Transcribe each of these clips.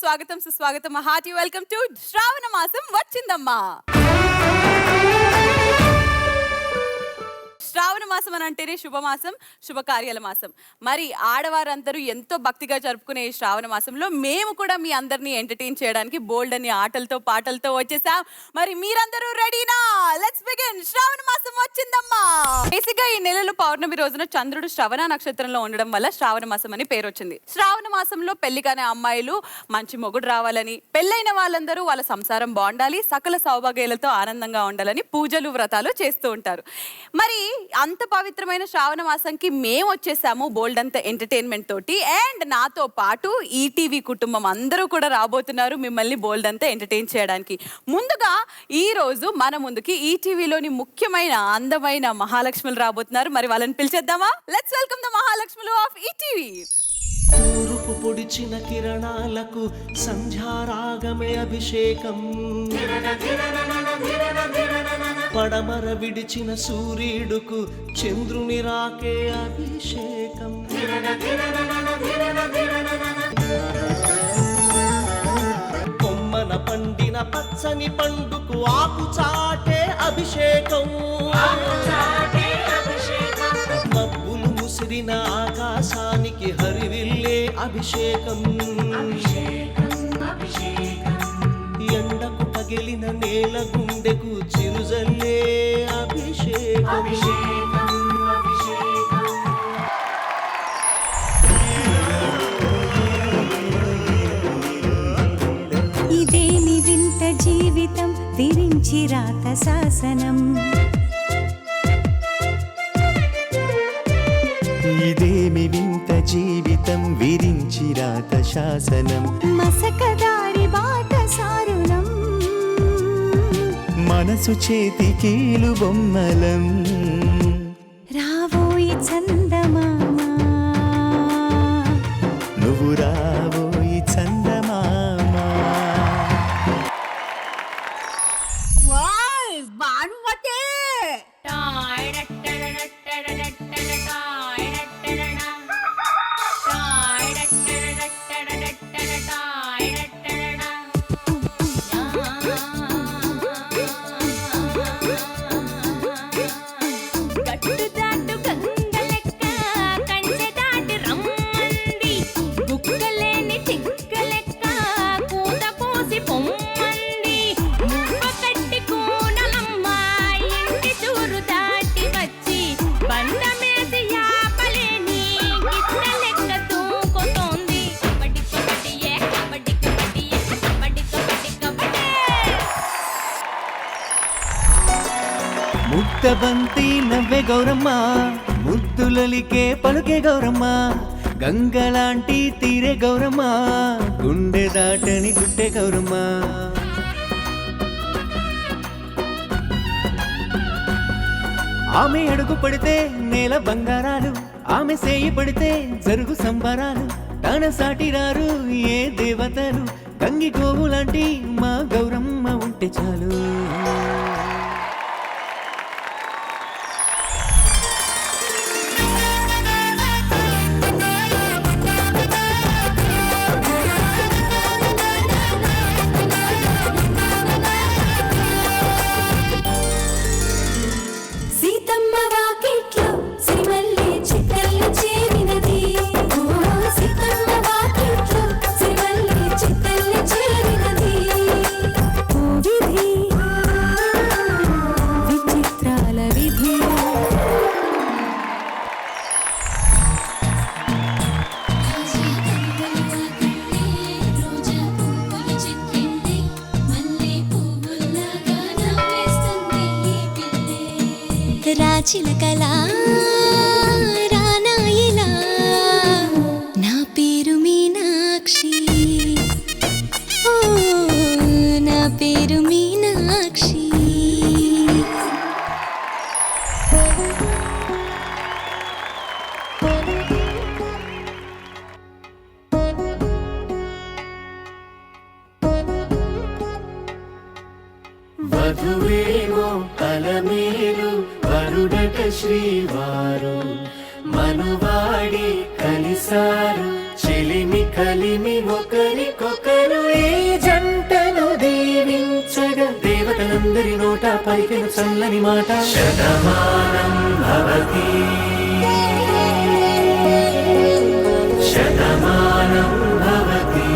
స్వాగతం సుస్వాగతం hearty welcome to శ్రావణ మాసం వచ్చిందమ్మా. శ్రావణ మాసం అని అంటేనే శుభమాసం, శుభకార్యాల మాసం. మరి ఆడవారందరూ ఎంతో భక్తిగా జరుపుకునే ఈ శ్రావణ మాసంలో మేము కూడా మీ అందరినీ ఎంటర్టైన్ చేయడానికి బోల్డ్ అని ఆటలతో పాటలతో వచ్చేసాం. మరి మీరందరూ రెడీనా? Let's begin. శ్రావణ మాసం వచ్చిందమ్మా. బేసిక్ గా ఈ నెలలో పౌర్ణమి రోజున చంద్రుడు శ్రవణ నక్షత్రంలో ఉండడం వల్ల శ్రావణ మాసం అని పేరు వచ్చింది. శ్రావణ మాసంలో పెళ్లి కాని అమ్మాయిలు మంచి మొగుడు రావాలని, పెళ్ళైన వాళ్ళందరూ వాళ్ళ సంసారం బాగుండాలి, సకల సౌభాగ్యాలతో ఆనందంగా ఉండాలని పూజలు వ్రతాలు చేస్తూ ఉంటారు. మరి అంత పవిత్రమైన శ్రావణ మాసంకి మేము వచ్చేసాము బోల్డ్ అంత ఎంటర్టైన్మెంట్ తోటి. అండ్ నాతో పాటు ఈటీవీ కుటుంబం అందరూ కూడా రాబోతున్నారు మిమ్మల్ని బోల్డ్ అంతా ఎంటర్టైన్ చేయడానికి. ముందుగా ఈ రోజు మన ముందుకి ఈటీవీలోని ముఖ్యమైన అందమైన మహాలక్ష్ములు రాబోతున్నారు. మరి వాళ్ళని పిలిచేద్దామా? లెట్స్ వెల్కమ్ ద మహాలక్ష్ములు ఆఫ్ ఈటీవీ. తూర్పు పొడిచిన కిరణాలకు సంధ్యారాగమే అభిషేకం, పడమర విడిచిన సూర్యుడుకు చంద్రుని రాకే అభిషేకం. కొమ్మన పండిన పచ్చని పండుకు ఆకు చాటే అభిషేకం, మబ్బులు ముసిరిన ఆకాశానికి హరివిల్లే అభిషేకం, ఎండకు పగిలిన నేల గుండెకు చిరుజల్లే అభిషేకం. ఇదేమి వింత జీవితం విరించి రాత శాసనం, ఇదేమి వింత జీవితం విరించి రాత శాసనం, మసకదారి బాట సారుణం, మనసు చేతి కీలు బొమ్మలం, రావోయి చందమామ నువ్వు రావోయి చందమామ. ముక్తబంతి నవ్వే గౌరమ్మ, ముద్దులలికే పలుకే గౌరమ్మ, గంగలాంటి తీరే గౌరమ్మ, గుండె దాటని గుట్టే గౌరమ్మ. ఆమె అడుగు పడితే నేల బంగారాలు, ఆమె సేయి పడితే జరుగు సంబరాలు, తన సాటిరారు ఏ దేవతలు, గంగి గోవు లాంటి మా గౌరమ్మ ఉంటే చాలు. చిలకలా రానాయిలా నా పేరు మీనాక్షి, ఓ నా పేరు మీనాక్షి. వధువేమో అలమేలు వరుడట శ్రీవారు, మనువాడి కలిసారు చెలిమి కలిమి ఒకరికొకరు మాటలందరి నోట పలికిన చల్లని మాట శతమానం భవతి శతమానం భవతి.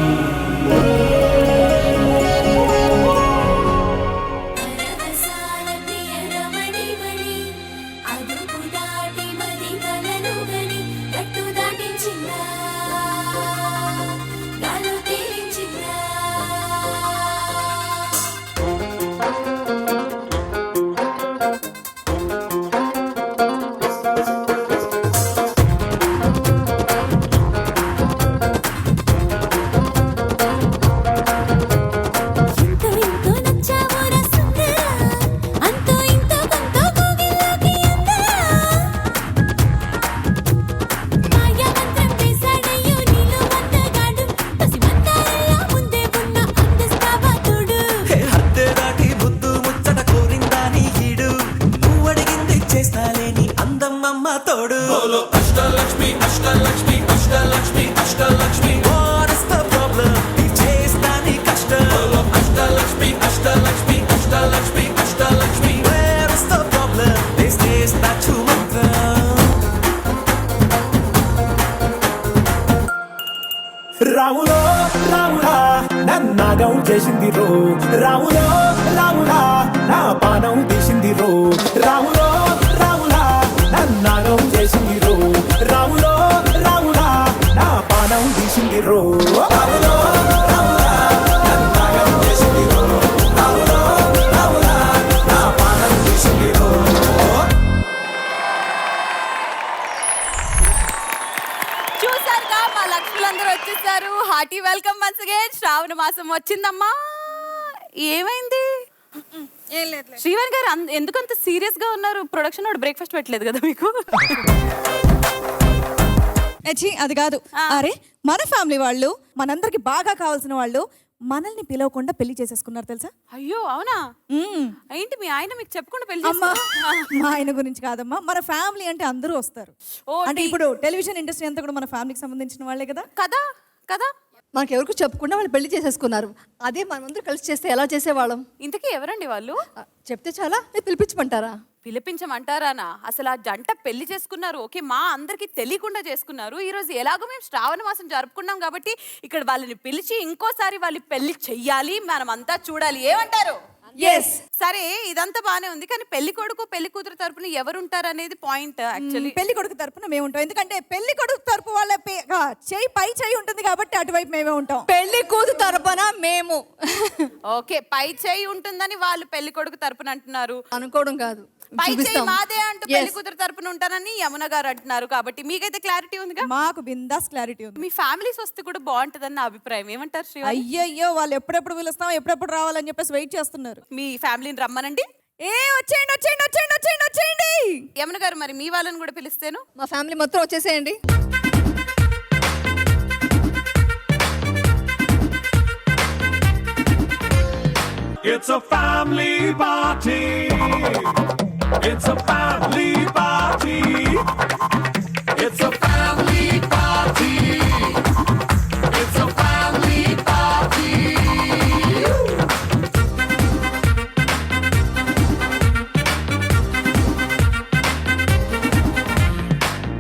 రాములో రాముడా నన్నాగం చేసింది రో రాములో రాముడా నా పానం తీసింది రో రాములో రాముడా నన్నాగం చేసింది రో రాములో రాముడా నా పానం తీసింది రో రాములో రాముడా నన్నాగం చేసింది రో రాములో రాముడా నా పానం తీసింది రో. చూసారుగా మా లక్ష్ములందరూ వచ్చేసారు. Hearty welcome once again. శ్రావణ మాసం వచ్చిందమ్మా. ఏమైంది ఏం లేదు శ్రీవాణి గారు? ఎందుకంత సీరియస్ గా ఉన్నారు? ప్రొడక్షన్ వాడు బ్రేక్ఫాస్ట్ పెట్టలేదు కదా మీకు? అది కాదు. అరే మన ఫ్యామిలీ వాళ్ళు మనందరికి బాగా కావాల్సిన వాళ్ళు మనల్ని పిలవకుండా పెళ్లి చేసేసుకున్నారు తెలుసా? అయ్యో అవునా? ఏంటి మీ ఆయన మీకు చెప్పకుండా పెళ్లి అమ్మా చేసుకున్నారా? మా ఆయన గురించి కాదమ్మా, మన ఫ్యామిలీ అంటే అందరూ వస్తారు. ఓ, అంటే ఇప్పుడు టెలివిజన్ ఇండస్ట్రీ అంతా కూడా మన ఫ్యామిలీకి సంబంధించిన వాళ్ళే కదా. కదా కదా. మనకెవరికి చెప్పకుండా వాళ్ళు పెళ్లి చేసేసుకున్నారు. అదే మనమందరూ కలిసి చేస్తే ఎలా చేసేవాళ్ళం? ఇంతకీ ఎవరండి వాళ్ళు? చెప్తే చాలా పిలిపించమంటారా? పిలిపించమంటారానా? అసలు ఆ జంట పెళ్లి చేసుకున్నారు, ఓకే, మా అందరికి తెలియకుండా చేసుకున్నారు. ఈ రోజు ఎలాగో మేము శ్రావణ మాసం జరుపుకున్నాం కాబట్టి ఇక్కడ వాళ్ళని పిలిచి ఇంకోసారి వాళ్ళు పెళ్లి చెయ్యాలి, మనం అంతా చూడాలి. ఏమంటారు? సరే, ఇదంతా బానే ఉంది, కానీ పెళ్లి కొడుకు పెళ్లి కూతురు తరపున ఎవరు ఉంటారు అనేది పాయింట్. యాక్చువల్లీ పెళ్లి కొడుకు తరపున మేము ఉంటాం, ఎందుకంటే పెళ్లి కొడుకు తరపు వాళ్ళ చెయ్యి పై చెయ్యి ఉంటుంది కాబట్టి అటువైపు మేమే ఉంటాం. పెళ్లి కూతురు తరపున మేము. ఓకే, పై చేయి ఉంటుందని వాళ్ళు పెళ్లి కొడుకు తరపున అంటున్నారు. అనుకోవడం కాదు, పై చేయి చూపిస్తాం. మాదే అంటూ పెళ్లి కూతురు తరపున ఉంటానని యమున గారు అంటున్నారు. కాబట్టి మీకైతే క్లారిటీ ఉందిగా? మాకు బిందాస్ క్లారిటీ ఉంది. మీ ఫ్యామిలీస్ వస్తే కూడా బాగుంటుందని నా అభిప్రాయం. ఏమంటారు శ్రీవాణి? అయ్యయ్యో, వాళ్ళు ఎప్పుడెప్పుడు పిలుస్తాం ఎప్పుడెప్పుడు రావాలని చెప్పేసి వెయిట్ చేస్తున్నారు. మీ ఫ్యామిలీని రమ్మనండి. వచ్చేయండి వచ్చేయండి వచ్చేయండి వచ్చేయండి వచ్చేయండి. యమున గారు, మరి మీ వాళ్ళని కూడా పిలుస్తాను. మా ఫ్యామిలీ మొత్తం వచ్చేసేయండి. It's a family party. It's a family party. It's a family party. It's a family party.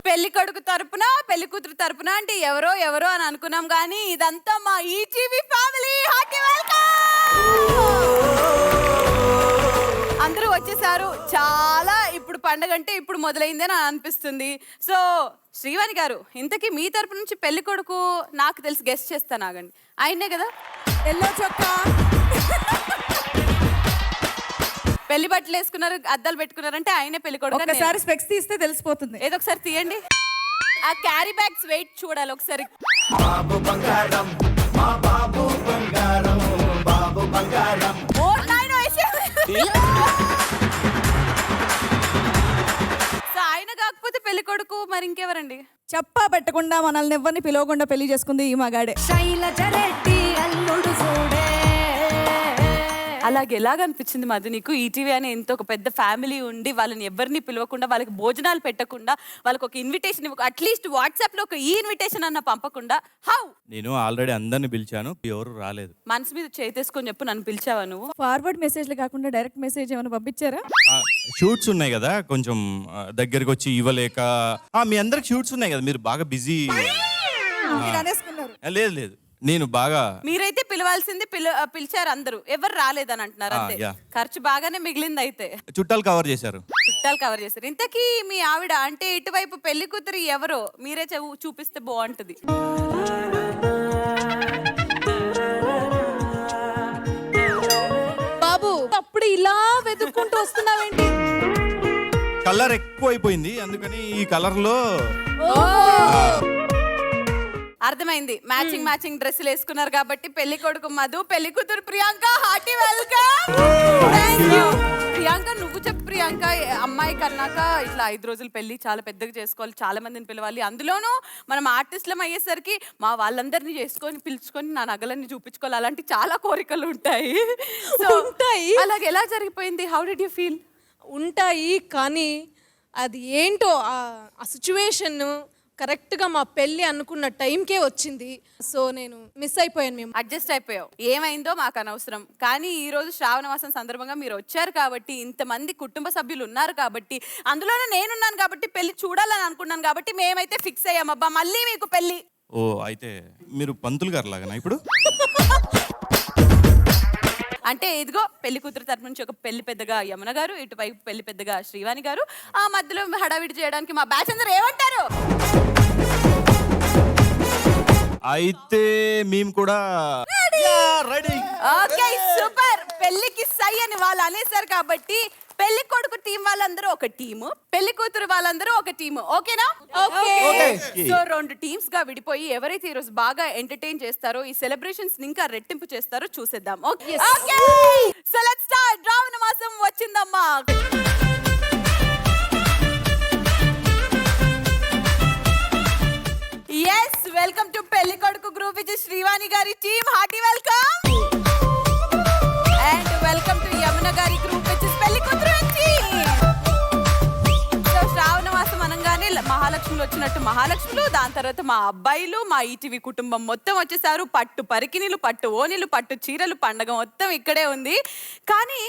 పెళ్లి కొడుకు తరపున పెళ్లి కూతురు తరపున అంటే ఎవరో ఎవరో అని అనుకున్నాం, కానీ ఇదంతా మా ఈటీవీ ఫ్యామిలీ. Hearty welcome. అందరూ వచ్చేసారు. చాలా ఇప్పుడు పండగ అంటే ఇప్పుడు మొదలైంది అని అనిపిస్తుంది. సో శ్రీవాణి గారు, ఇంతకీ మీ తరపు నుంచి పెళ్లి కొడుకు నాకు తెలిసి గెస్ట్ చేస్తాను, ఆగండి. ఆయనే కదా? ఎల్లో చొక్కా, పెళ్లి బట్టలు వేసుకున్నారు, అద్దాలు పెట్టుకున్నారంటే ఆయనే పెళ్లి కొడుకు. ఒకసారి స్పెక్స్ తీస్తే తెలిసిపోతుంది. ఏదో ఒకసారి తీయండి. ఆ క్యారీ బ్యాగ్స్ వెయిట్ చూడాలి ఒకసారి. బాబు బంగారం, మా బాబు బంగారం, బాబు బంగారం. ఓ నాయనో, వేసేయండి. సో ఆయన కాకపోతే పెళ్లి కొడుకు మరి ఇంకెవరండి? చెప్పా పెట్టకుండా మనల్ని ఎవరిని పిలవకుండా పెళ్లి చేసుకుంది ఈ మగాడే. శైలజ రెడ్డి అల్లుడు చూడే అలాగే ఎలాగనిపించింది మధు నీకు ఈటీవీ అనే ఇంత ఒక పెద్ద ఫ్యామిలీ ఉండి వాళ్ళని ఎవరిని పిలవకుండా వాళ్ళకి భోజనాలు పెట్టకుండా వాళ్ళకి ఒక ఇన్విటేషన్ అట్లీస్ట్ వాట్సాప్ లో ఒక ఈ ఇన్విటేషన్ అన్న పంపకుండా హౌ? నేను ఆల్రెడీ అందరిని పిలిచాను, ఎవరు రాలేదు. మనసు మీద చేతేసుకొని చెప్పు, నన్ను పిలిచావా నువ్వు? ఫార్వర్డ్ మెసేజ్లు కాకుండా డైరెక్ట్ మెసేజ్ ఏమైనా పంపించారా? షూట్స్ ఉన్నాయి కదా, కొంచెం దగ్గరికి వచ్చి ఇవ్వలేక. మీ అందరికి షూట్స్ ఉన్నాయి కదా, మీరు బాగా బిజీ. మీరు అనేసుకున్నారు. లేదు లేదు, నేను బాగా. మీరైతే పిలవాల్సింది పిలిచారు, అందరూ ఎవరు రాలేదని అంటున్నారు అంతే. యా. ఖర్చు బాగానే మిగిలింది అయితే. చుట్టాలు కవర్ చేశారు. చుట్టాలు కవర్ చేశారు. ఇంతకీ మీ ఆవిడ అంటే ఇటువైపు పెళ్లి కూతురు ఎవరో మీరే చూపిస్తే బాగుంటది. బాబు అప్పుడు ఇలా వెతుక్కుంటూ వస్తున్నావేంటి? కలర్ ఎక్కువ అయిపోయింది, అందుకని ఈ కలర్ లో. అర్థమైంది, మ్యాచింగ్ డ్రెస్సులు వేసుకున్నారు కాబట్టి పెళ్లి కొడుకు మధు, పెళ్లి కూతురు ప్రియాంక. Hearty welcome. ప్రియాంక నువ్వు చెప్పు ప్రియాంక, అమ్మాయి కన్నాక ఇట్లా 5 రోజులు పెళ్లి చాలా పెద్దగా చేసుకోవాలి, చాలా మందిని పిలవాలి, అందులోనూ మనం ఆర్టిస్టులం అయ్యేసరికి మా వాళ్ళందరినీ పిలుచుకొని నా నగలన్నీ చూపించుకోవాలి, అలాంటి చాలా కోరికలు ఉంటాయి. సో అలాగే ఎలా జరిగిపోయింది? How did you feel? ఉంటాయి, కానీ అది ఏంటో ఆ సిచ్యువేషన్ కరెక్ట్గా మా పెళ్ళి అనుకున్న టైంకే వచ్చింది. సో నేను మిస్ అయిపోయాను. మేము అడ్జస్ట్ అయిపోయావు, ఏమైందో మాకు అనవసరం. కానీ ఈ రోజు శ్రావణ మాసం సందర్భంగా మీరు వచ్చారు కాబట్టి, ఇంతమంది కుటుంబ సభ్యులు ఉన్నారు కాబట్టి, అందులోనూ నేనున్నాను కాబట్టి, పెళ్లి చూడాలని అనుకున్నాను కాబట్టి మేమైతే ఫిక్స్ అయ్యామబ్బా, మళ్ళీ మీకు పెళ్లి. ఓ, అయితే మీరు పంతులు గారు లాగానా ఇప్పుడు? అంటే ఇదిగో పెళ్లి కూతురు తరపు నుంచి ఒక పెళ్లి పెద్దగా యమున గారు, ఇటువైపు పెళ్లి పెద్దగా శ్రీవాణి గారు, ఆ మధ్యలో హడావిడి చేయడానికి మా బ్యాచ్ అందరూ ఏమంటారు? అయితే మేము కూడా రెడీ. Okay super. పెళ్లికి సై అని వాళ్ళు అనేసారు కాబట్టి పెళ్లి కొడుకు టీం వాళ్ళందరూ ఒక టీము, పెళ్లి కూతురు వాళ్ళందరూ ఒక టీము. ఓకేనా? ఓకే. సో 2 టీమ్స్ గా విడిపోయి ఎవరైతే ఈ రోజు బాగా ఎంటర్టైన్ చేస్తారో, ఈ సెలబ్రేషన్స్ ఇంకా రెట్టింపు చేస్తారో చూసేద్దాం. ఓకే. So let's start. శ్రావణ మాసం వచ్చిందమ్మా. yes వెల్కమ్ టు పెళ్లి కొడుకు గ్రూప్ విత్ శ్రీవాణి గారి team. Hearty welcome. And welcome to Yamuna గారి గ్రూప్ విత్ పెళ్లి కూతురు టీమ్. సో శ్రావణ మాసం అనగానే మహాలక్ష్ములు వచ్చినట్టు మహాలక్ష్ములు, దాని తర్వాత మా అబ్బాయిలు, మా ఈటీవీ కుటుంబం మొత్తం వచ్చేసారు. పట్టు పరికిణీలు, పట్టు ఓణీలు, పట్టు చీరలు, పండగ మొత్తం ఇక్కడే ఉంది. కానీ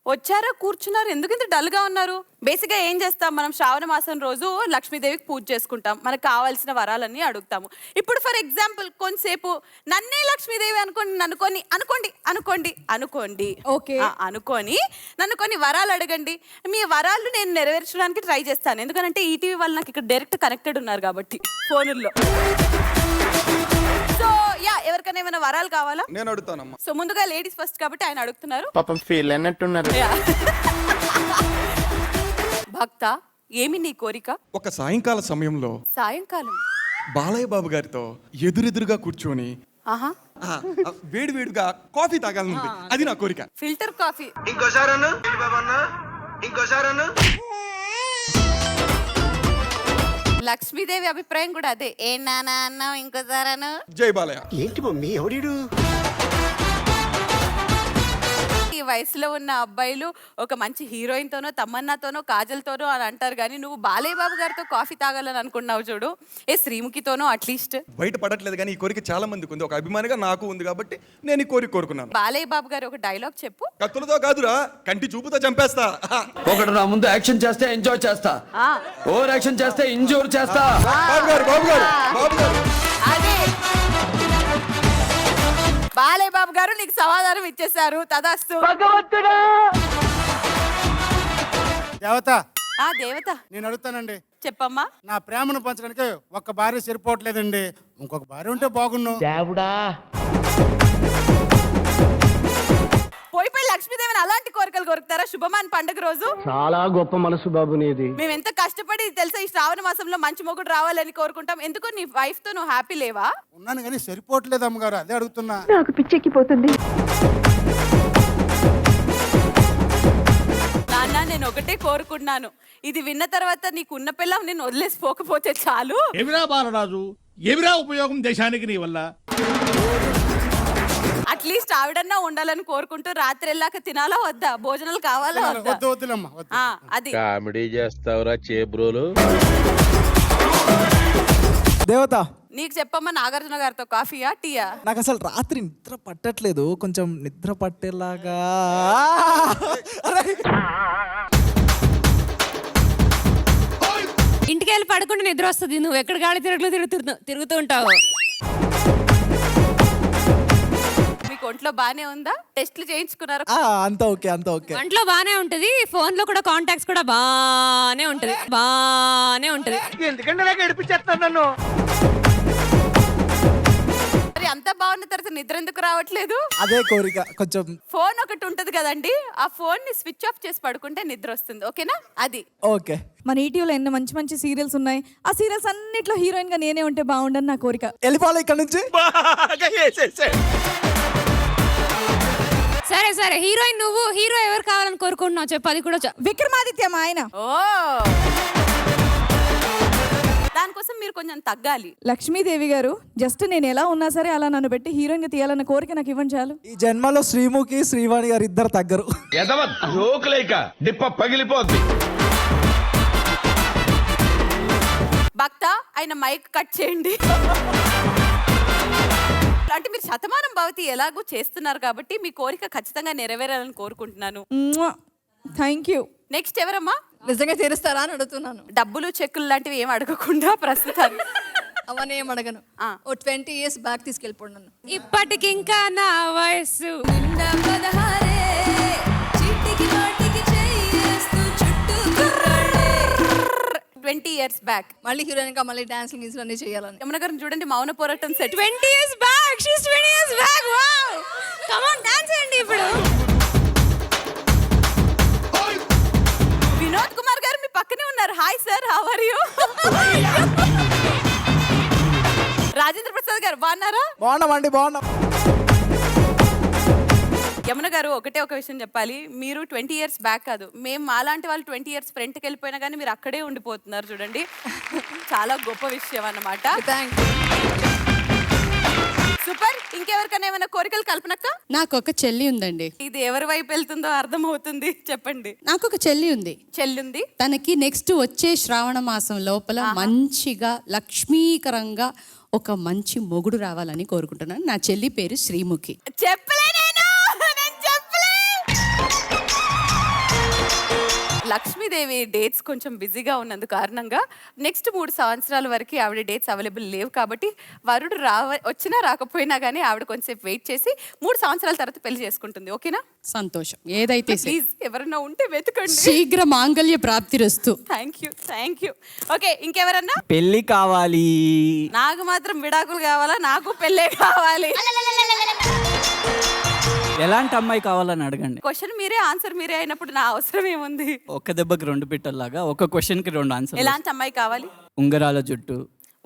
వచ్చారా, కూర్చున్నారు, ఎందుకు ఇంత డల్ గా ఉన్నారు? బేసిక్గా ఏం చేస్తాం మనం? శ్రావణ మాసం రోజు లక్ష్మీదేవికి పూజ చేసుకుంటాం, మనకు కావాల్సిన వరాలన్నీ అడుగుతాము. ఇప్పుడు ఫర్ ఎగ్జాంపుల్ కొంతసేపు నన్నే లక్ష్మీదేవి అనుకోండి ఓకే, అనుకొని నన్ను కొన్ని వరాలు అడగండి. మీ వరాలు నేను నెరవేర్చడానికి ట్రై చేస్తాను, ఎందుకంటే ఈటీవీ వాళ్ళు నాకు ఇక్కడ డైరెక్ట్ కనెక్టెడ్ ఉన్నారు కాబట్టి ఫోనుల్లో. సో యా, ఎవరికైనా ఏమైనా వరాలు కావాలా? నేను అడుగుతానమ్మా. సో ముందుగా లేడీస్ ఫస్ట్ కాబట్టి ఆయన అడుగుతున్నారు. పాపం ఫీల్ అన్నట్టున్నారు. భక్త, ఏమి నీ కోరిక? ఒక సాయంకాల సమయంలో సాయంకాలం బాలయ్య బాబు గారితో ఎదురెదురుగా కూర్చొని ఆహా వేడి వేడిగా కాఫీ తాగాలనుంది, అది నా కోరిక. Filter coffee. లక్ష్మీదేవి అభిప్రాయం కూడా అదే. ఏ నానా అన్నావు ఇంకోసారను. జై బాలయ్య. ఏంటి మమ్మీ ఎవడీడు? ఈ వయసులో ఉన్న అబ్బాయిలు ఒక మంచి హీరోయిన్ తోనో, తమన్నాతోనో, కాజల్తోనో అని అంటారు, కానీ నువ్వు బాలయ్య బాబు గారితో కాఫీ తాగాలని అనుకున్నావు చూడు. ఏ శ్రీముఖితోనో అట్లీస్ట్. బయట పడట్లేదు కానీ ఈ కోరిక చాలా మందికి ఉంది, ఒక అభిమానిగా నాకు ఉంది కాబట్టి నేను ఈ కోరిక కోరుకున్నాను. బాలయ్య బాబు గారు ఒక డైలాగ్ చెప్పు. కత్తులతో కాదురా, కంటి చూపుతో చంపేస్తా. ఒకడు నా ముందు యాక్షన్ చేస్తే ఎంజాయ్ చేస్తా, ఓవర్ యాక్షన్ చేస్తే ఇంజూర్ చేస్తా. బాబు గారు బాబు గారు బాబు గారు అదే బాలయ్య బాబు గారు నీకు సమాధానం ఇచ్చేశారు. తదాస్తు. దేవత, ఆ దేవత నేను అడుగుతానండి. చెప్పమ్మా. నా ప్రేమను పంచడానికి ఒక్క భార్య సరిపోవట్లేదండి, ఇంకొక భార్య ఉంటే బాగున్ను. పోయి లక్ష్మీదేవిని అలాంటి కోరికలు కోరుతారా శుభమాన్ పండుగ రోజు? చాలా గొప్ప మనసు బాబు నీది. మేము ఎంత కష్టపడి తెలుసా ఈ శ్రావణ మాసంలో మంచి మొగుడు రావాలని కోరుకుంటాం. ఎందుకు నీ వైఫ్ తో నువ్వు హ్యాపీ లేవా? ఉన్నాను కానీ సరిపోవట్లేదు అమ్మగారు, అదే అడుగుతున్నా. నాకు పిచ్చెక్కిపోతుంది. నాన్న, నేను ఒకటే కోరుకున్నాను, ఇది విన్న తర్వాత నీకున్న పిల్లం నేను వదిలేసిపోకపోతే చాలు. ఎవిరా బాలరాజు, ఎవిరా ఉపయోగం దేశానికి నీ వల్ల? అట్లీస్ట్ ఆవిడన్నా ఉండాలని కోరుకుంటూ రాత్రి వెళ్ళాక తినాలా వద్దా, భోజనాలు కావాలా వద్దా? వద్దు వద్దులమ్మా వద్దు. అది కామెడీ చేస్తావురా చేబ్రోలు. దేవత నీకు చెప్పమ్మా, నాగార్జున గారితో కాఫీయా టీయా? నాకు అసలు రాత్రి నిద్ర పట్టట్లేదు, కొంచెం నిద్ర పట్టేలాగా. ఇంటికి వెళ్ళి పడుకుంటే నిద్ర వస్తుంది. నువ్వు ఎక్కడ గాలి తిరుగుతూ ఉంటావు. మీకు ఒంట్లో బానే ఉందా? టెస్ట్లు చేయించుకున్నారు? అంతా ఓకే, అంతా ఓకే. ఒంట్లో బానే ఉంటది, ఫోన్ లో కూడా కాంటాక్ట్స్ కూడా బానే ఉంటది. ఎందుకంటే నాకు ఏడిపించేస్తాను నన్ను. మరి అంతా బాగున్న తర్వాత నిద్ర ఎందుకు రావట్లేదు? అదే కోరిక కొంచెం. ఫోన్ ఒకటి ఉంటది కదండి, ఆ ఫోన్ ని స్విచ్ ఆఫ్ చేసి పడుకుంటే నిద్ర వస్తుంది. ఓకేనా? అది ఓకే. మన ఈటీవీలో ఎన్నో మంచి మంచి సీరియల్స్ ఉన్నాయి. ఆ సీరియల్స్ అన్నిట్లో హీరోయిన్ గా నేనే ఉంటే బాగుండని నా కోరిక. వెళ్ళిపోవాలి ఇక్కడ నుంచి. సరే హీరోయిన్ నువ్వు, హీరో ఎవరు కావాలని కోరుకుంటున్నావు చెప్పు. అది కూడా విక్రమాదిత్య మా ఆయన. ఓ, దానికోసం మీరు కొంచెం తగ్గాలి. లక్ష్మీదేవి గారు జస్ట్ నేను ఎలా ఉన్నా సరే అలా నన్ను పెట్టి హీరోయిన్ గా తీయాలన్న కోరిక నాకు ఇవ్వండి చాలు. ఈ జన్మలో శ్రీముఖి శ్రీవాణి గారు ఇద్దరు తగ్గరు. జోకులేక డిప్ప పగిలిపోద్ది. భక్త ఆయన మైక్ కట్ చేయండి. అంటే మీరు శతమానం భవతి ఎలాగో చేస్తున్నారు కాబట్టి మీ కోరిక ఖచ్చితంగా నెరవేరాలని కోరుకుంటున్నాను. Thank you. నెక్స్ట్ ఎవరమ్మా? నిజంగా తీరుస్తారా అని అడుగుతున్నాను. డబ్బులు చెక్కులు లాంటివి ఏం అడగకుండా ప్రస్తుతాన్ని. అవన్నీ ఏం అడగను. ఓ 20 years బ్యాక్ తీసుకెళ్ళిపోండి నన్ను. ఇప్పటికింకా నా వయసు 20 years బ్యాక్. మళ్ళీ హీరోయిన్ గా మళ్ళీ డాన్సింగ్ గీన్స్లు అన్ని చేయాలని. యమున గారిని చూడండి, మౌన పోరాటం set. 20 years back. She's 20 years back. Wow. Come on, dance చేయండి ఇప్పుడు. వినోద్ కుమార్ గారు మీ పక్కనే ఉన్నారు. Hi sir, how are you? Rajendra Prasad గారు బాగున్నారా? బాగున్నాం. యమున గారు ఒకటే ఒక విషయం చెప్పాలి. మీరు 20 years బ్యాక్ కాదు, మేము మాలాంటి వాళ్ళు 20 years ఫ్రంట్కి వెళ్ళిపోయినా కానీ మీరు అక్కడే ఉండిపోతున్నారు చూడండి. చాలా గొప్ప విషయం అన్నమాట. సూపర్. ఇంకెవరికైనా ఏమైనా కోరికలు కల్పనక్క? నాకు ఒక చెల్లి ఉందండి. ఇది ఎవరి వైపు వెళ్తుందో అర్థం అవుతుంది, చెప్పండి. నాకు ఒక చెల్లి ఉంది. చెల్లుంది. తనకి నెక్స్ట్ వచ్చే శ్రావణ మాసం లోపల మంచిగా లక్ష్మీకరంగా ఒక మంచి మొగుడు రావాలని కోరుకుంటున్నాను. నా చెల్లి పేరు శ్రీముఖి. చెప్పలే నేను చెప్పలే. లక్ష్మీదేవి డేట్స్ కొంచెం బిజీగా ఉన్నందు కారణంగా నెక్స్ట్ 3 సంవత్సరాల వరకు ఆవిడ డేట్స్ అవైలబుల్ లేవు కాబట్టి వరుడు వచ్చినా రాకపోయినా కానీ ఆవిడ కొంచెం వెయిట్ చేసి 3 సంవత్సరాల తర్వాత పెళ్లి చేసుకుంటుంది. ఓకేనా? సంతోషం. ఏదైతే ప్లీజ్ ఎవరన్నా ఉంటే వెతకండి. శీఘ్ర మాంగళ్య ప్రాప్తిరస్తు. Thank you. ఓకే, ఇంకెవరన్నా? పెళ్లి కావాలి. నాకు మాత్రం విడాకులు కావాలా? నాకు పెళ్ళే కావాలి. ఎలాంటి అమ్మాయి కావాలని అడగండి. క్వశ్చన్ మీరే, ఆన్సర్ మీరే అయినప్పుడు నా అవసరం ఏముంది? ఒక్క దెబ్బకి 2 పిట్టల్లాగా ఒక క్వశ్చన్ కి 2 ఆన్సర్. ఎలాంటి అమ్మాయి కావాలి? ఉంగరాల జుట్టు,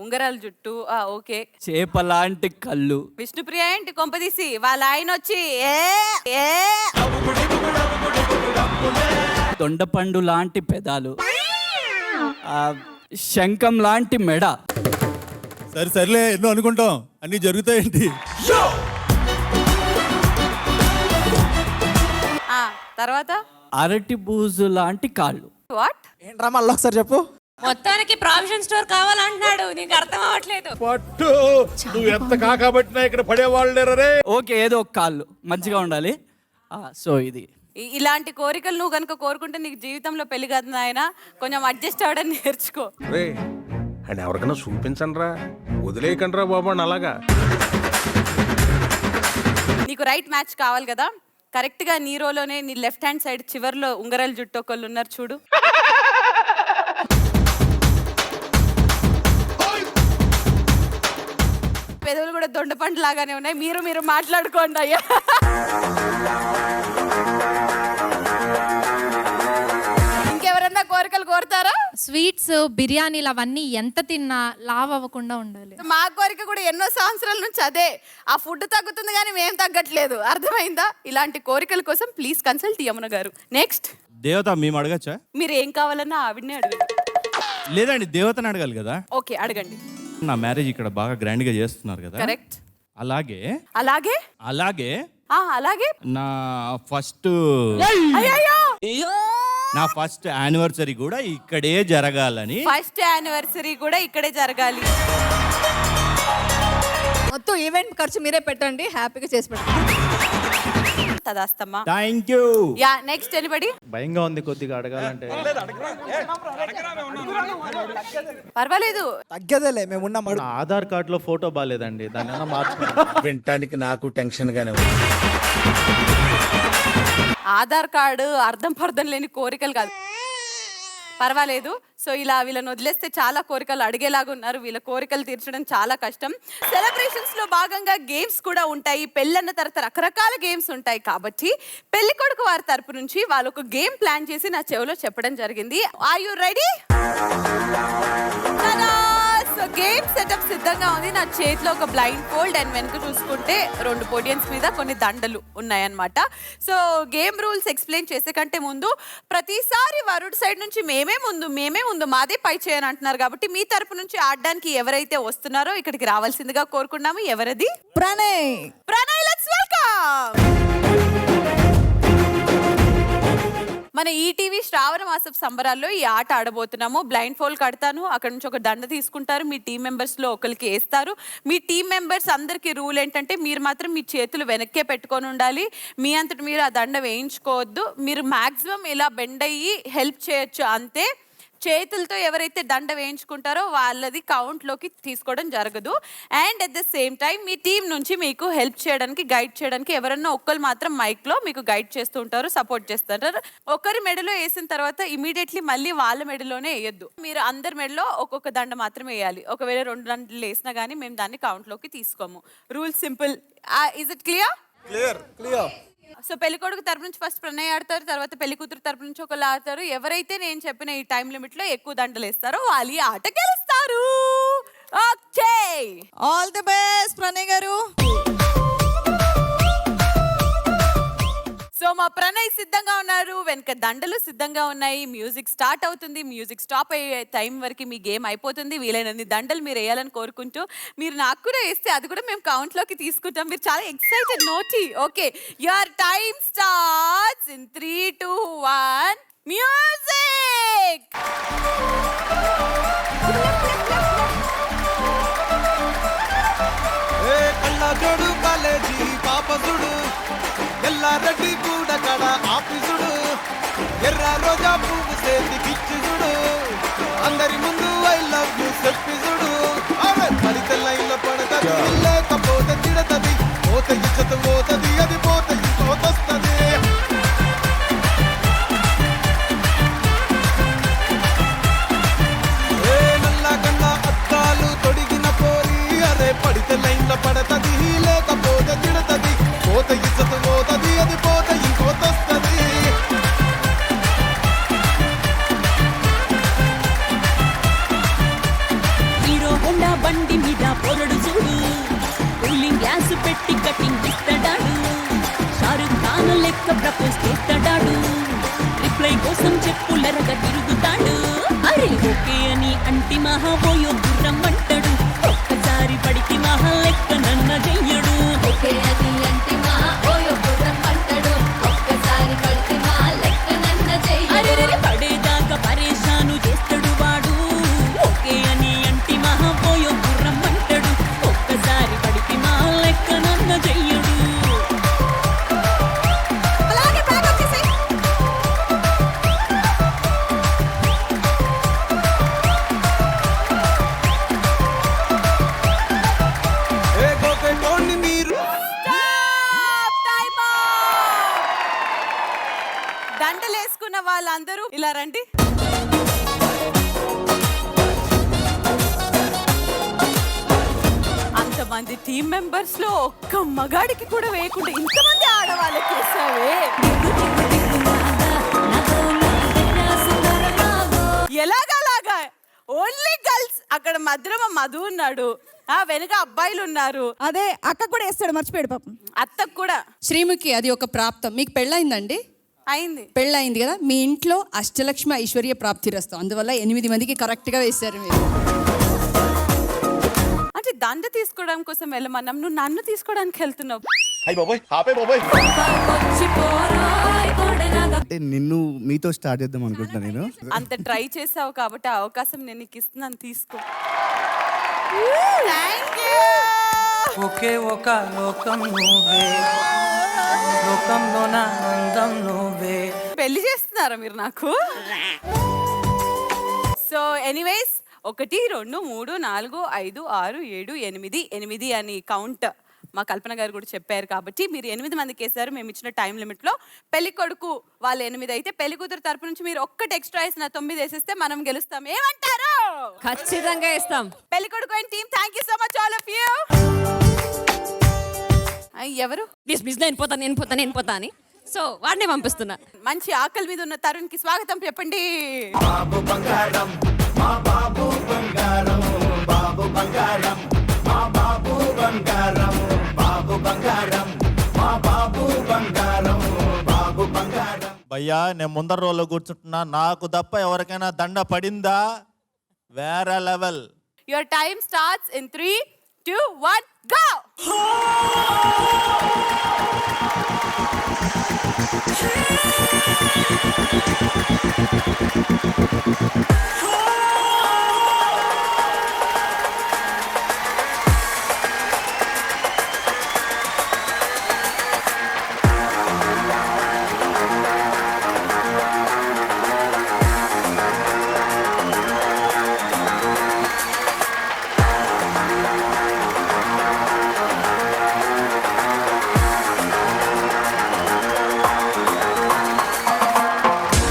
ఉంగరాల జుట్టు. ఓకే. చేపలాంటి కళ్ళు. విష్ణుప్రియ ఏంటి కొంపదీసి వాళ్ళ ఆయన వచ్చి దొండపండు లాంటి పెదాలు, శంఖం లాంటి మెడ. సర్లే ఎన్నో అనుకుంటాం, అన్ని జరుగుతాయేంటి? తర్వాత అరటి బూజు లాంటి కాళ్ళు. వాట్? ఏంట్రా మళ్ళీ ఒకసారి చెప్పు. మొత్తానికి ప్రావిజన్ స్టోర్ కావాలంటున్నాడు. నీకు అర్థం అవ్వట్లేదు. పట్టు నువ్వు ఎంత కాకబట్టినా ఇక్కడ పడేవాళ్ళు రే. ఓకే, ఏదో ఒక కాళ్ళు మంచిగా ఉండాలి. సో ఇది ఇలాంటి కోరికలు నువ్వు కనుక కోరుకుంటే నీకు జీవితంలో పెళ్లి కాదు నాయన. కొంచెం అడ్జస్ట్ అవ్వడం నేర్చుకో. రే అండ్ ఎవరికైనా చూపించండి రా, వదిలేయకండి రా బాబు అలాగా. నీకు రైట్ మ్యాచ్ కావాలి కదా, కరెక్ట్ గా నీ రోలోనే నీ లెఫ్ట్ హ్యాండ్ సైడ్ చివర్లో ఉంగరాల జుట్టు ఒకళ్ళు ఉన్నారు చూడు. పెదవులు కూడా దొండపండు లాగానే ఉన్నాయి. మీరు మాట్లాడుకోండి అయ్యా. ఇంకెవరన్నా కోరికలు కోరుతారా? స్వీట్స్, బిర్యానీలు అవన్నీ ఎంత తిన్నా లావ్ అవ్వకుండా ఉండాలి. మా కోరిక కూడా ఎన్నో సంవత్సరాల నుంచి అదే. ఆ ఫుడ్ తగ్గుతుంది కానీ మేము తగ్గట్లేదు. అర్థమైందా? ఇలాంటి కోరికల కోసం ప్లీజ్ కన్సల్ట్ యమున గారు. నెక్స్ట్ దేవత మేము అడగచ్చా? మీరు ఏం కావాలన్నా ఆవిడనే అడగండి. లేదండి, దేవతని అడగాలి కదా. ఓకే, అడగండి. నా మ్యారేజ్ ఇక్కడ బాగా గ్రాండ్ గా చేస్తున్నారు కదా. కరెక్ట్. అలాగే అలాగే అలాగే అలాగే నా ఫస్ట్ అయ్యయ్యో! నా ఫస్ట్ యానివర్సరీ కూడా ఇక్కడే జరగాలని ఫస్ట్ యానివర్సరీ కూడా ఇక్కడే జరగాలి. మొత్తం ఈవెంట్ ఖర్చు మీరే పెట్టండి, హ్యాపీగా చేసి పెట్టండి. తదాస్తమ్మా. Thank you. Yeah next anybody. భయంగా ఉంది కొద్దిగా అడగాలంటే. పర్వాలేదు. తగ్గదేలే మేము ఉన్నాం. ఆధార్ కార్డులో ఫోటో బాగాలేదండి, దాన్ని మార్చుకుంటాం. వినటానికి నాకు టెన్షన్ గానే ఉంది. ఆధార్ కార్డు అర్థం లేని కోరికలు కాదు. పర్వాలేదు. సో ఇలా వీళ్ళని వదిలేస్తే చాలా కోరికలు అడిగేలాగా ఉన్నారు. వీళ్ళ కోరికలు తీర్చడం చాలా కష్టం. సెలబ్రేషన్స్ లో భాగంగా గేమ్స్ కూడా ఉంటాయి. పెళ్ళన్న తర్వాత రకరకాల గేమ్స్ ఉంటాయి. కాబట్టి పెళ్లి కొడుకు వారి తరపు నుంచి వాళ్ళు ఒక గేమ్ ప్లాన్ చేసి నా చెవిలో చెప్పడం జరిగింది. Are you ready? Game setup సిద్ధంగా ఉంది. నా చేతిలో ఒక బ్లైండ్ ఫోల్డ్ అండ్ వెనుక చూసుకుంటే 2 పోడియన్స్ మీద కొన్ని దండలు ఉన్నాయన్నమాట. సో గేమ్ రూల్స్ ఎక్స్ప్లెయిన్ చేసే కంటే ముందు ప్రతిసారి వరుడ్ సైడ్ నుంచి మేమే ముందు మాదే పై చేయని అంటున్నారు. కాబట్టి మీ తరపు నుంచి ఆడడానికి ఎవరైతే వస్తున్నారో ఇక్కడికి రావాల్సిందిగా కోరుకున్నాము. ఎవరది? ప్రణయ్. Let's welcome. మన ఈటీవీ శ్రావణ మాసపు సంబరాల్లో ఈ ఆట ఆడబోతున్నాము. బ్లైండ్ ఫోల్డ్ కడతాను, అక్కడ నుంచి ఒక దండ తీసుకుంటారు, మీ టీం మెంబర్స్ లో ఒకరికి వేస్తారు. మీ టీం మెంబర్స్ అందరికి రూల్ ఏంటంటే మీరు మాత్రం మీ చేతులు వెనక్కే పెట్టుకొని ఉండాలి. మీ అంతటి మీరు ఆ దండ వేయించుకోవద్దు. మీరు మాక్సిమం ఇలా బెండ్ అయ్యి హెల్ప్ చేయొచ్చు అంతే. చేతులతో ఎవరైతే దండ వేయించుకుంటారో వాళ్ళది కౌంట్లోకి తీసుకోవడం జరగదు. And at the same time me team నుంచి మీకు హెల్ప్ చేయడానికి గైడ్ చేయడానికి ఎవరన్నా ఒక్కరు మాత్రం మైక్లో మీకు గైడ్ చేస్తూ ఉంటారు, సపోర్ట్ చేస్తుంటారు. ఒకరి మెడలో వేసిన తర్వాత ఇమీడియట్లీ మళ్ళీ వాళ్ళ మెడలోనే వేయొద్దు. మీరు అందరి మెడలో ఒక్కొక్క దండ మాత్రమే వేయాలి. ఒకవేళ 2 దండలు వేసినా కానీ మేము దాన్ని కౌంట్లోకి తీసుకోము. Rule simple. Is it clear? Clear. So పెళ్లి కొడుకు తరపు నుంచి ఫస్ట్ ప్రణయ్ ఆడతారు, తర్వాత పెళ్లి కూతురు తరపు నుంచి ఒకళ్ళు ఆడతారు. ఎవరైతే నేను చెప్పిన ఈ టైం లిమిట్ లో ఎక్కువ దండలు వేస్తారో వాళ్ళు ఈ ఆట గెలుస్తారు. Okay, all the best Pranay గారు. సో మా ప్రణయ్ సిద్ధంగా ఉన్నారు, వెనక దండలు సిద్ధంగా ఉన్నాయి. మ్యూజిక్ స్టార్ట్ అవుతుంది. మ్యూజిక్ స్టాప్ అయ్యే టైం వరకు మీ గేమ్ అయిపోతుంది. వీలైనన్ని దండలు మీరు వేయాలని కోరుకుంటూ, మీరు నాకు కూడా వేస్తే అది కూడా మేము కౌంట్లోకి తీసుకుంటాం. మీరు చాలా ఎక్సైటెడ్ నోటి. Okay, your time starts in 3, 2, 1 music. కళ్ళజోడు కాలేజీ పాపసుడు ఎల్లారెడ్డి కూడా కడ ఆఫీసుడు ఎర్ర రోజా పువ్వు చేతి కిచ్చుడు అందరి ముందు ఐ లవ్ యూ చెప్పిసుడు పడితే లైన్లో పడతది లేకపోతే తిడతది పోత ఇచ్చత పోతది అది పోత ఇంకోతొస్తది. నల్లగన్న అద్దాలు తొడిగిన పోరి అరే పడితే లైన్లో పడతది లేకపోతే తిడతది పోత ఇచ్చత పోతది అది పోత ఇంకోతొస్తది. హీరో హోండా బండి మీద పొరడు చూడు, కూలింగ్ గ్యాస్ పెట్టి కటింగ్ ఇస్తాడాడు, షారుఖ్ ఖాన్ లెక్క ప్రపోజ్ చేస్తాడాడు, రిప్లై కోసం చెప్పులెరగా తిరుగుతాడు. అరే ఓకే అని అంటి మహాబోయో గుర్రం అంటాడు, ఒక్కసారి పడికి మహా లెక్క నన్న చెయ్యడు. ఓకే అని అంటి మహాబోయో గుర్రం అంటాడు, ఒక్కసారి పడికి మహా లెక్క నన్న చెయ్యడు. అరే పడేదాకా పరేషాను చేస్తాడు వాడు. ఓకే అని అంటి మహాబోయో గుర్రం అంటాడు, ఒక్కసారి పడికి మహా లెక్క నన్న చెయ్యడు. దండలు వేసుకున్న వాళ్ళందరూ ఇలా రండి. అంతమంది టీం మెంబర్స్ లో ఒక్క మగాడికి కూడా వేయకుండా ఇంతమంది ఆడవాళ్ళకి వేసావే. ఎలాగలాగా ఓన్లీ గర్ల్స్. అక్కడ మధ్యలో మధు ఉన్నాడు, వెనుక అబ్బాయిలు ఉన్నారు. అదే అక్క కూడా వేస్తాడు, మర్చిపోయాడు పాపం. అత్తకు కూడా. శ్రీముఖి, అది ఒక ప్రాప్తం. మీకు పెళ్ళయిందండి? అయింది. పెళ్ళయింది కదా. మీ ఇంట్లో అష్టలక్ష్మి ఐశ్వర్య ప్రాప్తిరస్తు. అందువల్ల 8 మందికి కరెక్ట్గా వేశారు మీరు. అంటే దండ తీసుకోవడం కోసం వెళ్ళమన్నాం, నువ్వు నన్ను తీసుకోవడానికి వెళ్తున్నావు. అంటే నిన్ను మీతో స్టార్ట్ చేద్దాం అనుకుంటున్నా నేను. అంత ట్రై చేసావు కాబట్టి ఆ అవకాశం నేను నీకు ఇస్తున్నాను, తీసుకో. ఒకే ఒక లోకం నువ్వే, లోకంలో నా అందం నువ్వే. పెళ్లి చేస్తున్నారా మీరు నాకు? సో ఎనీవేస్ 1 2 3 4 5 6 7 8 8 అని కౌంట్ మా కల్పన గారు కూడా చెప్పారు కాబట్టి మీరు 8 మందికి వేసారు. మేము ఇచ్చిన టైం లిమిట్లో పెళ్లి కొడుకు వాళ్ళు 8 అయితే పెళ్లి కూతురు తరపు నుంచి మీరు 1 ఎక్స్ట్రా వేసిన 9 వేసేస్తే మనం గెలుస్తాం. ఏమంటారు? ఖచ్చితంగా ఇస్తాం. పెళ్లి కొడుకు and team, thank you so much all of you. ఎవరు నేను పోతా అని సో వాడిని పంపిస్తున్నా. మంచి ఆకలి మీద ఉన్న తరుణ్ కి స్వాగతం చెప్పండి. బాబు బంగారం, మా బాబు బంగారం, బాబు బంగారం, మా బాబు బంగారం, బాబు బంగారం, మా బాబు బంగారం, బాబు బంగారం. భయ్యా నేను ముందర రోల్లో కూర్చుంటున్నా, నాకు తప్ప ఎవరికైనా దండ పడిందా? వేరే level. Your time starts in 3 2 1 go.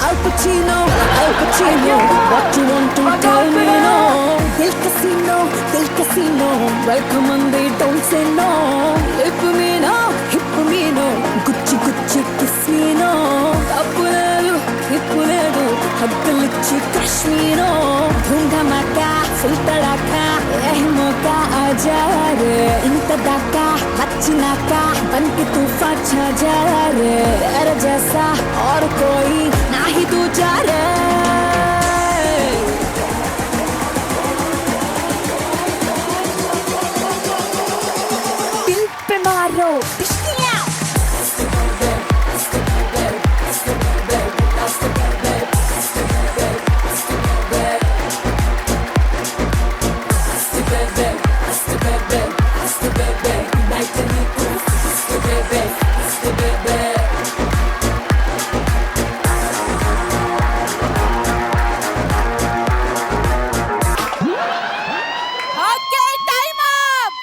Al Pacino, what you want to tell me no? Del casino, welcome and they don't say no. Hip me no, Gucci kiss me no. Appuledu, haggalichi crush me no. Dhoom dhamaka, full tadaka, moka aaja re. Inta daka, vachinaka, banke tufaan chha ja re. Tera jaisa aur koi nahi dooja re. Dil pe maro, pishniya.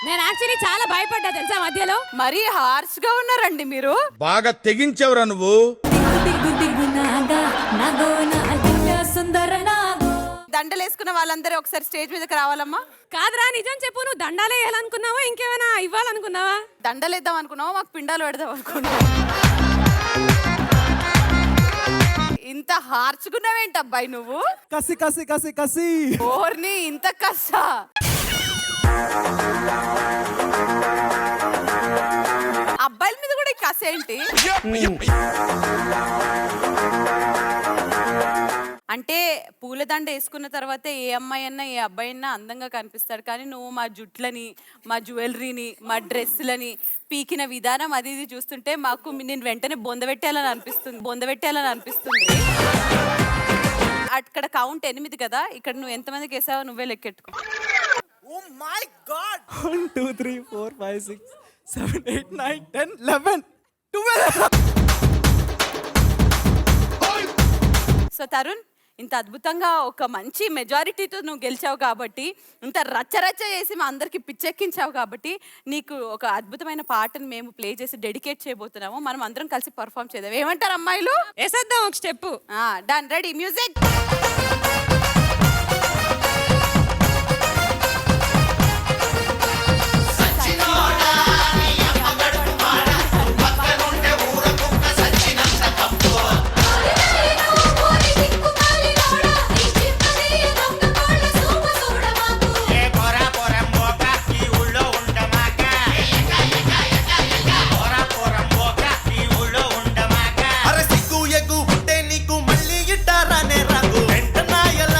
నేను actually చాలా భయపడ్డా తెలుసా మధ్యలో. మరి harsh గా ఉన్నారండి మీరు. బాగా తెగించావురా నువ్వు. దండలు వేసుకున్న వాళ్ళందరూ ఒకసారి స్టేజ్ మీదకి రావాలమ్మా. కాదురా నిజం చెప్పు, నువ్వు దండాలే వేయాలనుకున్నావా ఇంకేమైనా ఇవ్వాలనుకున్నావా? దండలు వేద్దాం అనుకున్నావా, మాకు పిండాలు పెడదాం అనుకున్నావా? ఇంత హార్చుకున్నావేంటి అబ్బాయి నువ్వు? కసి కసి కసి కసి ఓర్ని ఇంత కష్ట. అబ్బాయిల మీద కూడా కసి ఏంటి? అంటే పూలదండ వేసుకున్న తర్వాత ఏ అమ్మాయి అన్నా ఏ అబ్బాయి అన్నా అందంగా కనిపిస్తాడు, కానీ నువ్వు మా జుట్లని, మా జ్యువెలరీని, మా డ్రెస్సులని పీకిన విధానం అది ఇది చూస్తుంటే మాకు నేను వెంటనే బొందబెట్టాలని అనిపిస్తుంది. అక్కడ కౌంట్ 8 కదా, ఇక్కడ నువ్వు ఎంతమందికి వేసావో నువ్వే లెక్కెట్టుకో. 1 2 3 4 5 6 7 8 9 10 11 12. సో తరుణ్, ఇంత అద్భుతంగా ఒక మంచి మెజారిటీతో నువ్వు గెలిచావు కాబట్టి, ఇంత రచ్చరచ్చ చేసి మా అందరికి పిచ్చెక్కించావు కాబట్టి, నీకు ఒక అద్భుతమైన పాటను మేము ప్లే చేసి డెడికేట్ చేయబోతున్నాము. మనం అందరం కలిసి పర్ఫామ్ చేద్దాం. ఏమంటారు అమ్మాయిలు? వేసేద్దాం ఒక స్టెప్. Done, ready, music. అరే సిగ్గు ఎగ్గు ఉంటే నీకు మళ్ళీ ఇట్టారానే రంగు వెంట నాయల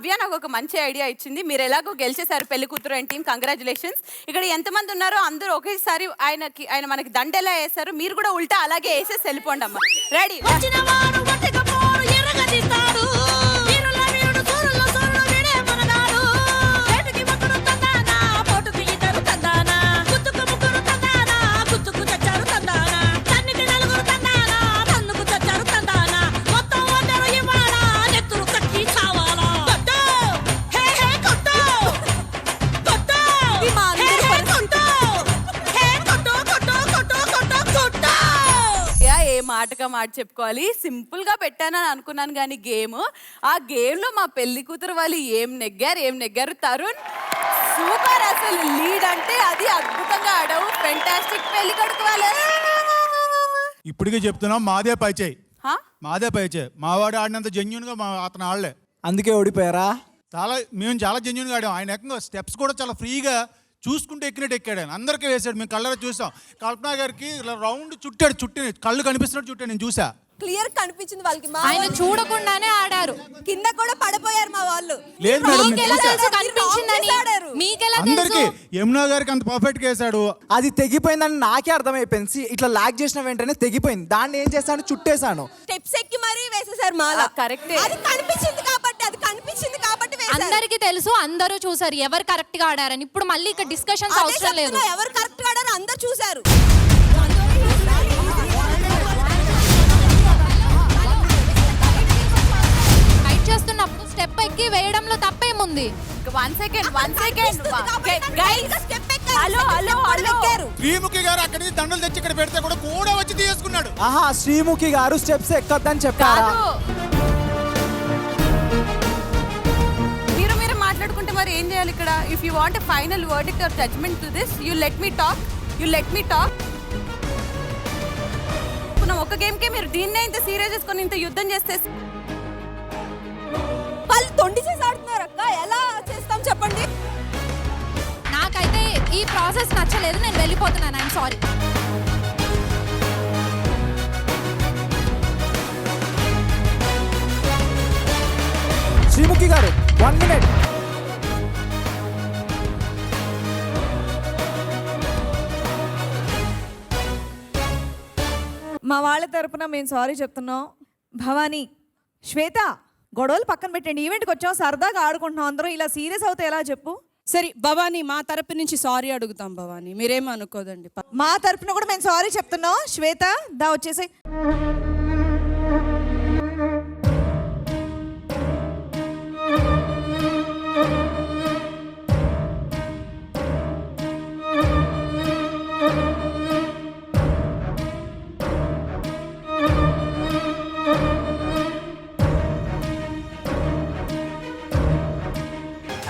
నవ్య నాకు ఒక మంచి ఐడియా ఇచ్చింది. మీరు ఎలాగో గెలిచేశారు పెళ్లి కూతురు అండ్ టీమ్, కంగ్రాచులేషన్స్. ఇక్కడ ఎంతమంది ఉన్నారో అందరూ ఒకేసారి ఆయన మనకి దండెలా వేశారు, మీరు కూడా ఉల్టా అలాగే వేసేసి వెళ్ళిపోండి అమ్మ. రెడీ? మాటగా మాట చెప్పుకోవాలి, సింపుల్ గా పెట్టానని అనుకున్నాను కానీ ఆ గేమ్ లో మా పెళ్లి కూతురు వాళ్ళు ఏం నెగ్గారు. తరుణ్ సూపర్, అసలు లీడ్ అంటే అది అద్భుతంగా ఆడావు, ఫెంటాస్టిక్. పెళ్లి కొడుకు వాళ్ళు ఇప్పటికే చెప్తున్నాం, మాదే పైచేయి, మావాడు ఆడినంత జెన్యున్ గా అతను ఆడలే, అందుకే ఓడిపోయారా. మేము చాలా జెన్యున్ గా ఆడాం. ఆయన ఏకంగా స్టెప్స్ కూడా చాలా ఫ్రీగా చూసుకుంటే ఎక్కినట్టు ఎక్కాడు. ఆయన అందరికీ వేసాడు, మేము కళ్ళలో చూసాం. కల్పన గారికి ఇలా రౌండ్ చుట్టాడు, కళ్ళు కనిపిస్తున్నట్టు చుట్టాడు, నేను చూసా. క్లియర్ కనిపించింది వాళ్ళకి. ఆయన చూడకుండానే ఆడారు, కింద కూడా పడిపోయారు మా వాళ్ళు. లేదు మేడం, అందరికి యమునా గారికి అంత పర్ఫెక్ట్ గా వేసాడు. అది తెగిపోయిందని నాకే అర్థమైపోయింది. ఇట్లా లాగ్ చేసిన వెంటనే తెగిపోయింది. దాన్ని ఏం చేశాను, చుట్టేశాను. స్టెప్స్ ఎక్కి మరీ వేసేసారు మాల. కరెక్ట్, అది కనిపించింది కాబట్టి అందరికి తెలుసు, అందరూ చూసారు ఎవరు కరెక్ట్ గా ఆడారని. ఇప్పుడు మళ్ళీ ఇక్కడ డిస్కషన్స్ అవసరం లేదు, ఎవరు కరెక్ట్ గా ఆడారు అందరూ చూసారు. ఫైట్ చేస్తున్నప్పుడు స్టెప్ ఎక్కి వేయడంలో తప్పేముంది? వన్ సెకండ్ శ్రీముఖి గారు అక్కడి నుంచి దండలు తెచ్చి ఇక్కడ పెడితే కూడా వచ్చి తీసుకున్నాడు. ఆహా, శ్రీముఖి గారు స్టెప్స్ ఎక్కొద్దని చెప్పారా? మీరు మాట్లాడుకుంటే మరి ఏం చేయాలి ఇక్కడ? If you want a final verdict or judgement to this, you let me talk. ఒక గేమ్ కే మీరు దీన్నే ఇంత సీరియస్ చేసుకొని ఇంత యుద్ధం చేస్తే వాళ్ళు తొండి చేసి ఆడుతున్నారు అక్క, ఎలా చేస్తాం చెప్పండి. నాకైతే ఈ ప్రాసెస్ నచ్చలేదు, నేను వెళ్ళిపోతున్నాను. I'm sorry. శ్రీముఖి గారు 1 minute. మా వాళ్ళ తరపున మేము సారీ చెప్తున్నాం. భవానీ, శ్వేత, గొడవలు పక్కన పెట్టండి. ఈవెంట్కి వచ్చాం, సరదాగా ఆడుకుంటున్నాం, అందరం ఇలా సీరియస్ అవుతే ఎలా చెప్పు? సరే భవానీ, మా తరపు నుంచి సారీ అడుగుతాం. భవానీ మీరేం అనుకోదండి. మా తరపున కూడా మేము సారీ చెప్తున్నాం. శ్వేత దా వచ్చేసి.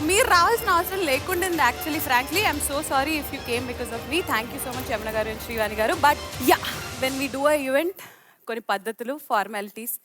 మీరు రావాల్సిన అవసరం లేకుండా actually frankly I'm so sorry if you came because of me. Thank you so much Yamuna గారు అండ్ శ్రీవాణి గారు. But yeah, when we do a event కొన్ని పద్ధతులు, ఫార్మాలిటీస్,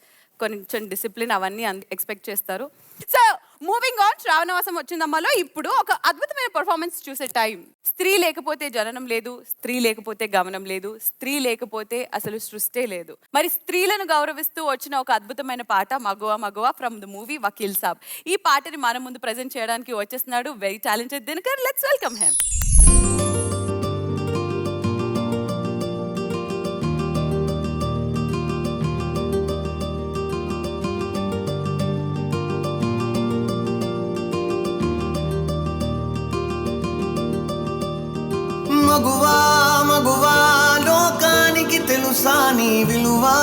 కొంచెం డిసిప్లిన్ అవన్నీ ఎక్స్పెక్ట్ చేస్తారు. సో మూవింగ్ ఆన్, శ్రావణమాసం వచ్చిందమ్మలో ఇప్పుడు ఒక అద్భుతమైన పర్ఫార్మెన్స్ చూసే టైం. స్త్రీ లేకపోతే జననం లేదు, స్త్రీ లేకపోతే గమనం లేదు, స్త్రీ లేకపోతే అసలు సృష్టే లేదు. మరి స్త్రీలను గౌరవిస్తూ వచ్చిన ఒక అద్భుతమైన పాట మగువ from the movie Vakeel Saab. ఈ పాటని మన ముందు ప్రజెంట్ చేయడానికి వచ్చేస్తున్నాడు very talented Dinakar. Let's welcome him. మగువా లోకానికి తెలుసా నీ విలువా?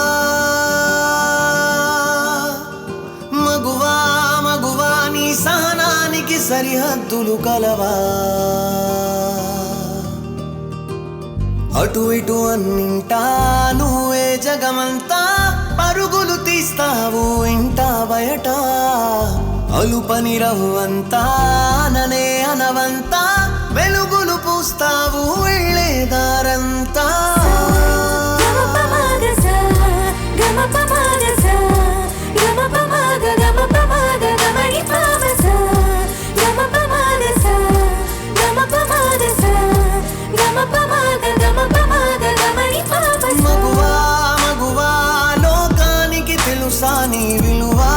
మగువా నీ సహనానికి సరిహద్దులు కలవా? అటు ఇటు అన్నింటా నువ్వే జగమంతా, పరుగులు తీస్తావు ఇంట బయట. అలుపని రవ్వంతా అననే అనవంతా, వెలుగులు పూస్తావు వెళ్ళేదారంతా. మగువా లోకానికి తెలుసా నీ విలువా?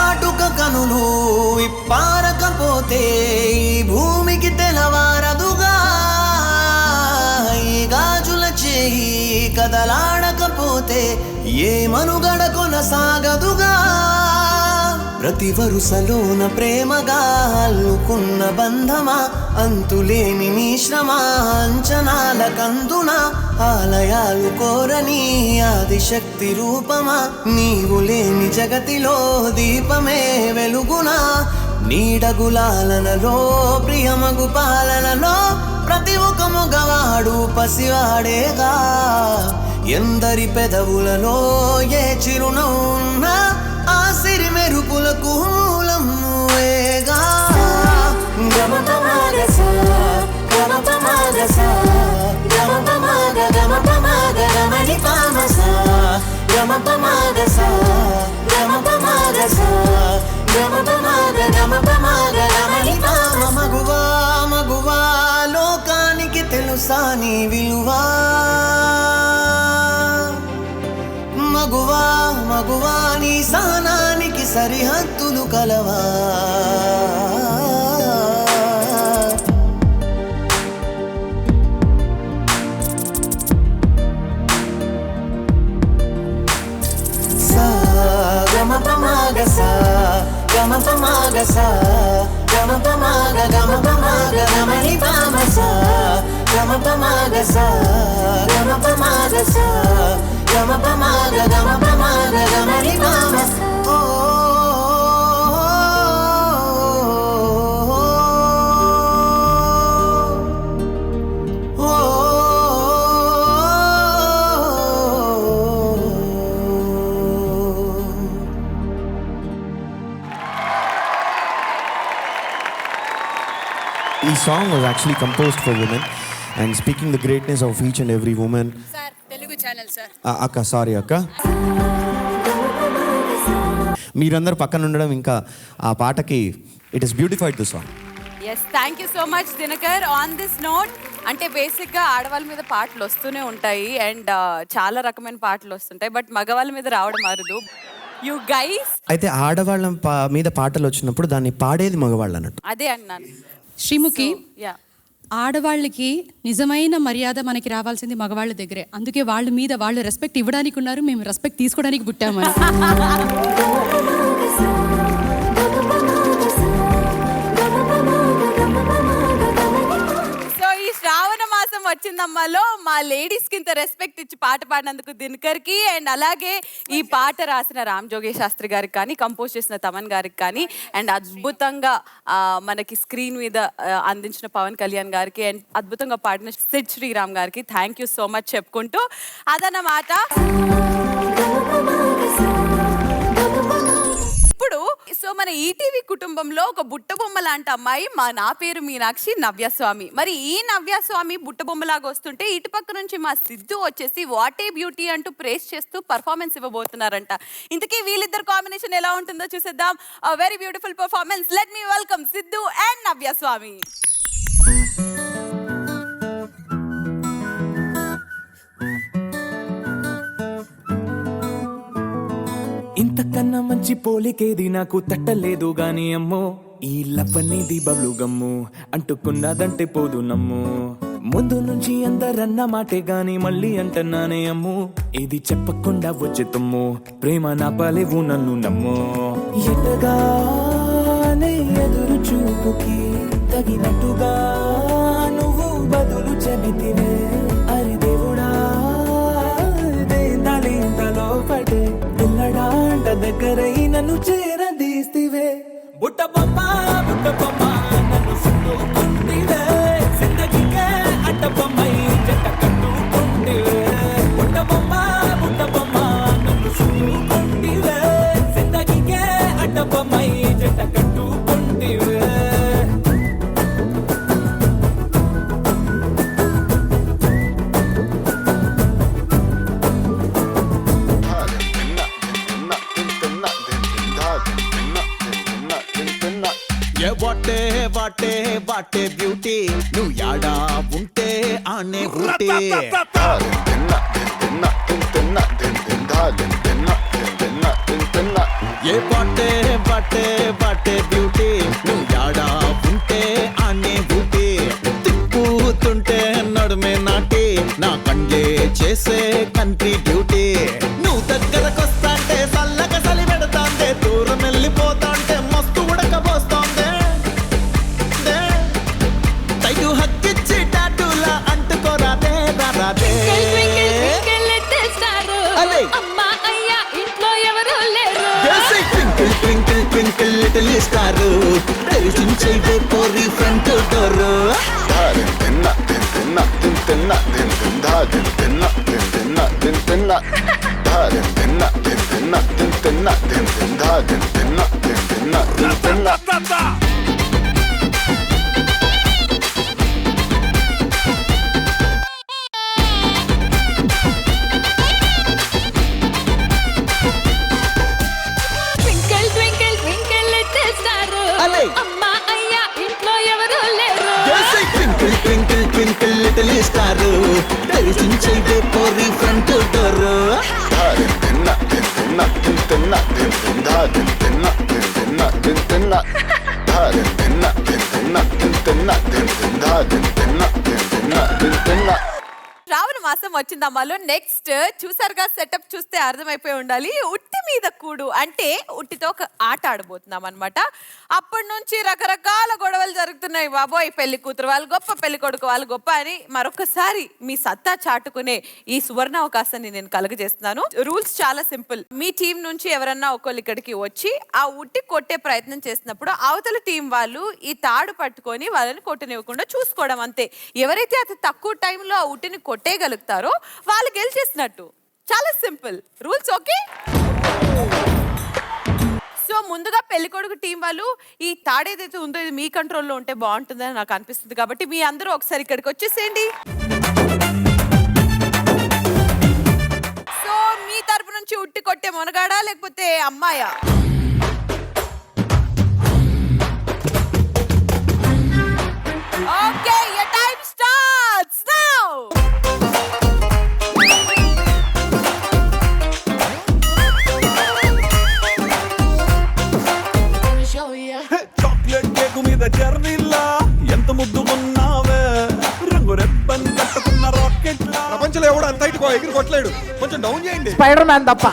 కాటుక కనులు ఇప్పారకపోతే ఈ భూమికి తెలవారదుగా, ఈ గాజుల చేయి కదలాడకపోతే ఏ మనుగడ కొనసాగదుగా. ప్రతి వరుసలోన ప్రేమగా అల్లుకున్న బంధమా, అంతులేని నీ శ్రమ అంచనాల కందున, ఆలయాలు కోరని ఆదిశక్తి రూపమా, నీవు లేని జగతిలో దీపమే వెలుగునా. నీడగులాలనలో ప్రియమగు పాలనలో ప్రతి ఒక్క మగవాడు పసివాడేగా. ఎందరి పెదవులలో ఏ చిరునవ్వున్నా ఆ సిరి మెరుపులకు మూలం నువ్వేగా. గమపమాగస గమపమాగస గమపమాగ గమపమాగ గమని పామస గమపమాగస గమపమాగస గమపమాగ గమపమాగ గమని పామ. మగువా మగువా లోకానికి తెలుసా నీ విలువా, మగువా మగువా నీ సహనానికి సరిహద్దులు కలవా. గమపమాగస గమపమాగస గమపమాగ గమపమాగ గమని పామస గమపమాగస గమపమాగస గమపమాగ గమపమాగ గమని పామస. ఈ song was actually composed for women and speaking the greatness of each and every woman. Sir Telugu channel sir. అక్క సారీ అక్క, మీరందరూ పక్కన ఉండడం ఇంకా ఆ పాటకి it is beautified the song. Yes, thank you so much Dinakar. On this note, అంటే బేసిక్గా ఆడవాళ్ళ మీద పాటలు వస్తూనే ఉంటాయి అండ్ చాలా రకమైన పాటలు వస్తుంటాయి, బట్ మగవాళ్ళ మీద రావడం అరుదు. యు గైస్ అయితే ఆడవాళ్ళ మీద పాటలు వచ్చినప్పుడు దాన్ని పాడేది మగవాళ్ళు అన్నట్టు. అదే అన్నాను. శ్రీముఖి, యా, ఆడవాళ్ళకి నిజమైన మర్యాద మనకి రావాల్సింది మగవాళ్ళ దగ్గరే. అందుకే వాళ్ళ మీద వాళ్ళు రెస్పెక్ట్ ఇవ్వడానికి ఉన్నారు, మేము రెస్పెక్ట్ తీసుకోవడానికి పుట్టామని. సో ఈ శ్రావణ మాసం వచ్చిందమ్మాలో మా లేడీస్ కి ఇంత రెస్పెక్ట్ ఇచ్చి పాట పాడినందుకు దినకర్కి, అండ్ అలాగే ఈ పాట రాసిన రామ్ జోగే శాస్త్రి గారికి కానీ, కంపోజ్ చేసిన తమన్ గారికి కానీ, అండ్ అద్భుతంగా మనకి స్క్రీన్ మీద అందించిన పవన్ కళ్యాణ్ గారికి, అండ్ అద్భుతంగా పాడిన సిద్ శ్రీరామ్ గారికి థ్యాంక్ యూ సో మచ్ చెప్పుకుంటూ, అదన్నమాట. ఇప్పుడు సో మన ఈటీవీ కుటుంబంలో ఒక బుట్టబొమ్మ లాంటి అమ్మాయి నా పేరు మీనాక్షి నవ్యస్వామి. మరి ఈ నవ్యస్వామి బుట్టబొమ్మలాగా వస్తుంటే ఇటుపక్క నుంచి మా సిద్ధు వచ్చేసి వాట్ ఏ బ్యూటీ అంటూ ప్రేస్ చేస్తూ పర్ఫార్మెన్స్ ఇవ్వబోతున్నారంట. ఇంతకీ వీళ్ళిద్దరు కాంబినేషన్ ఎలా ఉంటుందో చూసేద్దాం. Very beautiful performance. Let me welcome Siddhu and Navya Swamy. ఇంతకన్నా మంచి పోలికేది నాకు తట్టలేదు గాని అమ్మో, ఈ లవ్ అనేది బబ్లు గమ్ము అంటుకున్నదంటే పోదు నమ్ము. ముందు నుంచి అందరన్న మాటే గాని మళ్ళీ అంటున్నానే అమ్ము, ఇది చెప్పకుండా వచ్చే తుమ్ము, ప్రేమ నా పాలేవు నన్ను నమ్ము. ఎటగానే ఎదురు చూపుకి తగినట్టుగా నువ్వు బదులు చెబితివే. అరి దేవుడా దేంతలో పడే పిల్లడాంట దగ్గరై నన్ను చేరదీస్తివే. బుట్ట బొమ్మ నన్ను సుట్టుకుంటివే, జిందగీకే అడ్డ బొమ్మై జంట కట్టుకుంటివే. బుట్ట బొమ్మ నన్ను సుట్టుకుంటివే, జిందగీకే అడ్డ బొమ్మై జంట కట్టుకుంటివే. వాటే వాటే వాటే బ్యూటీ, నువ్వు యాడా ఉంటే ఆనే ఊటే. ఏ బాటే బాటే బాటే బ్యూటీ నువ్వు యాడా ఉంటే అనే బూటీ తిప్పుతుంటే నడుమే నాటి నా కండ్లే చేసే కంట్రీ డ్యూటీ నువ్వు దగ్గరకొస్తాంటే సల్లగా సలి పెడతాంటే దూరం వెళ్ళిపోతాంటే మస్తు ఉడకబోస్తోందే తైటు హక్కిచ్చి టాటూలా అంటుకోరాదే రాదే ట్వింకిల్ ట్వింకిల్ లిటిల్ స్టార్ తెలిసించే పోరి ఫ్రంట్ డోర్ తిన్న తిన్న తిన్న తిన్న తిన్న తిన్న తిన్న తిన్న తిన్న తిన్న తిన్న తిన్న తిన్న ట్వింకిల్ ట్వింకిల్ లిటిల్ స్టార్ తెలిసించే పోరి ఫ్రంట్ డోర్ తిన్న తిన్న తిన్న తిన్న తిన్న తిన్న తిన్న తిన్న తిన్న తిన్న శ్రావణ మాసం వచ్చిందమ్మాలో నెక్స్ట్ చూసారుగా సెటప్ చూస్తే అర్థమైపోయి ఉండాలి. ఉట్టి మీద కూడు అంటే ఉట్టితో ఒక ఆట ఆడబోతున్నాం అనమాట. అప్పటి నుంచి రకరకాల గొడవలు జరుగుతున్నాయి. బాబోయ్ పెళ్లి కూతురు వాళ్ళు గొప్ప, పెళ్లి కొడుకు వాళ్ళు గొప్ప అని మరొకసారి మీ సత్తా చాటుకునే ఈ సువర్ణ అవకాశాన్ని నేను కలుగజేస్తున్నాను. రూల్స్ చాలా సింపుల్. మీ టీం నుంచి ఎవరన్నా ఒకళ్ళు ఇక్కడికి వచ్చి ఆ ఉట్టి కొట్టే ప్రయత్నం చేసినప్పుడు అవతల టీం వాళ్ళు ఈ తాడు పట్టుకొని వాళ్ళని కొట్టనివ్వకుండా చూసుకోవడం అంతే. ఎవరైతే అతి తక్కువ టైంలో ఆ ఉట్టిని కొట్టేయగలుగుతారో వాళ్ళు గెలిచేసినట్టు. చాలా సింపుల్ రూల్స్. ఓకే, సో ముందుగా పెళ్లికొడుకు టీం వాళ్ళు ఈ తాడేదైతే ఉందో ఇది మీ కంట్రోల్లో ఉంటే బాగుంటుందని నాకు అనిపిస్తుంది. కాబట్టి మీ అందరూ ఒకసారి ఇక్కడికి వచ్చేసేయండి. సో మీ తరపు నుంచి ఉట్టి కొట్టే మొనగాడా లేకపోతే అమ్మాయా? Okay, your time starts now. Chocolate cake మీద జర్నీలా ఎంత ముద్దుకున్నావే రంగు రెబ్బన్ కట్టుకున్న రాకెట్ లా ప్రపంచంలో ఎవడు అంత హైట్ ఎగిరి కొట్టలేడు. కొంచెం డౌన్ చేయండి. స్పైడర్ మ్యాన్ తప్ప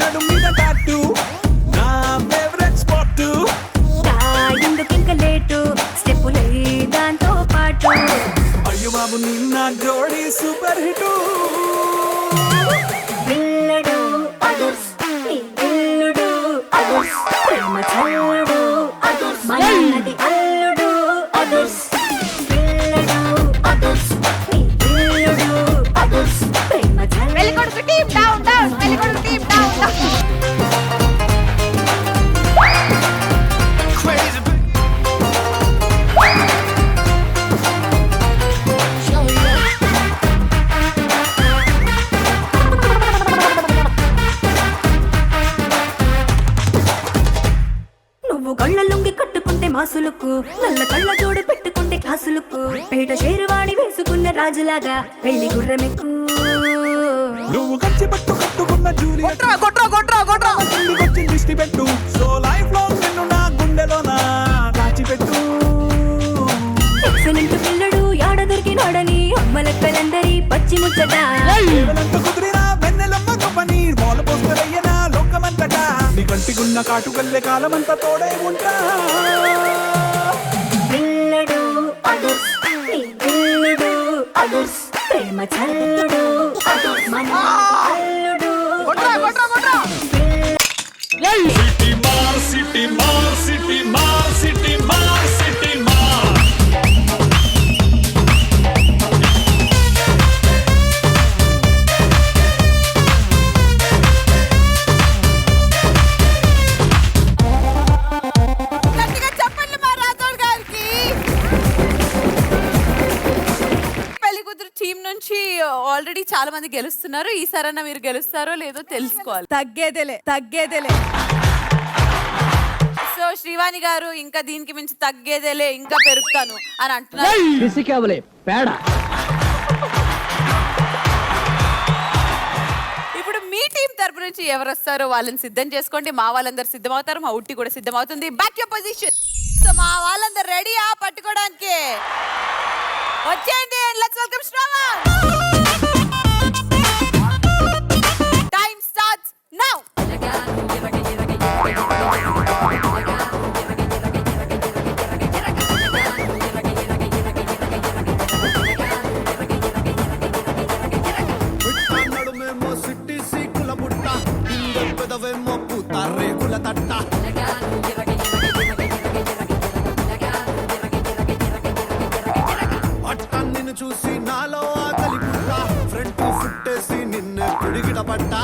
నడు మీద టాటూ నా ఫేవరెట్ స్పాట్ దాంతో పాటు అయ్యో బాబు నిన్న జోడి సూపర్ హిట్ పిల్లడు అదుర్స్ నీ పిల్లుడు అదుర్స్ ప్రేమ చల్లుడు అదుర్స్ మనది అల్లుడు అదుర్స్ పిల్లడు అదుర్స్ నీ పిల్లుడు అదుర్స్ ప్రేమ చల్లుడు. పెళ్లికొడుకు టీం డౌన్ డౌన్, పెళ్లికొడుకు టీం డౌన్ డౌన్. నువ్వు కళ్ళ లొంగి కట్టుకుంటే మాసులకు, నల్ల కళ్ళ జోడు పెట్టుకుంటే క్లాసులకు, పేట షేరువాణి వేసుకున్న రాజులాగా పెళ్లి గుర్రమెక్కు. నువ్వు కంచి పట్టు కట్టుకున్న జూలియట్ వచ్చి దిష్టి పెట్టు సో లైఫ్ లాంగ్ నిన్ను నా గుండెలోన దాచిపెట్టు. ఎక్సలెంట్ పిల్లడు యాడ దొరికినాడని అమ్మలక్కలందరి పచ్చి ముచ్చట. కేవలంత కుదిరినా వెన్నెలమ్మ గొప్పని మోల పోస్తరయ్యనా లోకమంతటా నీ కంటికున్న కాటుకల్లే కాలమంతా తోడే ఉంటా. పిల్లడు అదుర్స్ నీ పిల్లుడు అదుర్స్ ప్రేమ చల్లుడు అదుర్స్ మన అల్లుడు. సిటీ మార్ సిటీ మార్ సిటీ మార్ సిటీ మార్ సిటీ మార్ గట్టిగా చెప్పండి మా రాథోడ్ గారికి. పెళ్లి కూతురు టీం నుంచి ఆల్రెడీ చాలా మంది గెలుస్తున్నారు. ఈసారన్నా మీరు గెలుస్తారో లేదో తెలుసుకోవాలి. తగ్గేదేలే. సో శ్రీవాణి గారు ఇంకా దీనికి మించి తగ్గేదేలే, ఇంకా పెరుగుతాను అని అంటున్నారు. ఇప్పుడు మీ టీం తరపు నుంచి ఎవరు వస్తారో వాళ్ళని సిద్ధం చేసుకోండి. మా వాళ్ళందరూ సిద్ధమవుతారు, మా ఉట్టి కూడా సిద్ధమవుతుంది. Back your position. సో మా వాళ్ళందరూ రెడీయా పట్టుకోవడానికి? వచ్చేయండి. Let's welcome Shravan. Time starts now. నిన్ను చూసి నాలో ఆకలి పుట్ట ఫ్రంట్ ఫుట్టేసి నిన్ను కుడిగిట పట్ట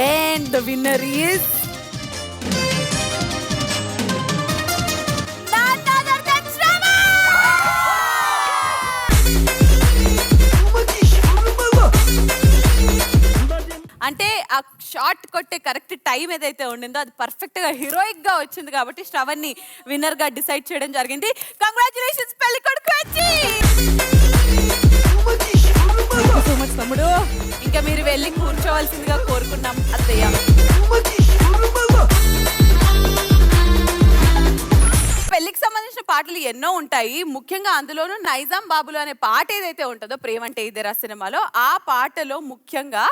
And the winner is none other than అంటే ఆ షార్ట్ కొట్టే కరెక్ట్ టైం ఏదైతే ఉండిందో అది పర్ఫెక్ట్ గా హీరోయిక్ గా వచ్చింది కాబట్టి శ్రవణ్ ని విన్నర్ గా డిసైడ్ చేయడం జరిగింది. కంగ్రాచులేషన్స్ పెళ్లి కొడుకు వచ్చి. సో మచ్ తమ్ముడు. ఇంకా మీరు వెళ్ళి కూర్చోవలసిందిగా కోరుకున్నాం అత్తయ్య. పెళ్లికి సంబంధించిన పాటలు ఎన్నో ఉంటాయి. ముఖ్యంగా అందులోనూ నైజాం బాబులు అనే పాట ఏదైతే ఉంటుందో ప్రేమంటే ఇదేరా సినిమాలో, ఆ పాటలో ముఖ్యంగా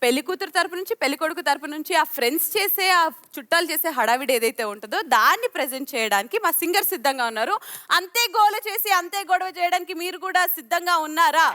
పెళ్లి కూతురు తరపు నుంచి పెళ్లి కొడుకు తరపు నుంచి ఆ ఫ్రెండ్స్ చేసే ఆ చుట్టాలు చేసే హడావిడి ఏదైతే ఉంటుందో దాన్ని ప్రెజెంట్ చేయడానికి మా సింగర్ సిద్ధంగా ఉన్నారు. అంతే గోల చేసి అంతే గొడవ చేయడానికి మీరు కూడా సిద్ధంగా ఉన్నారా?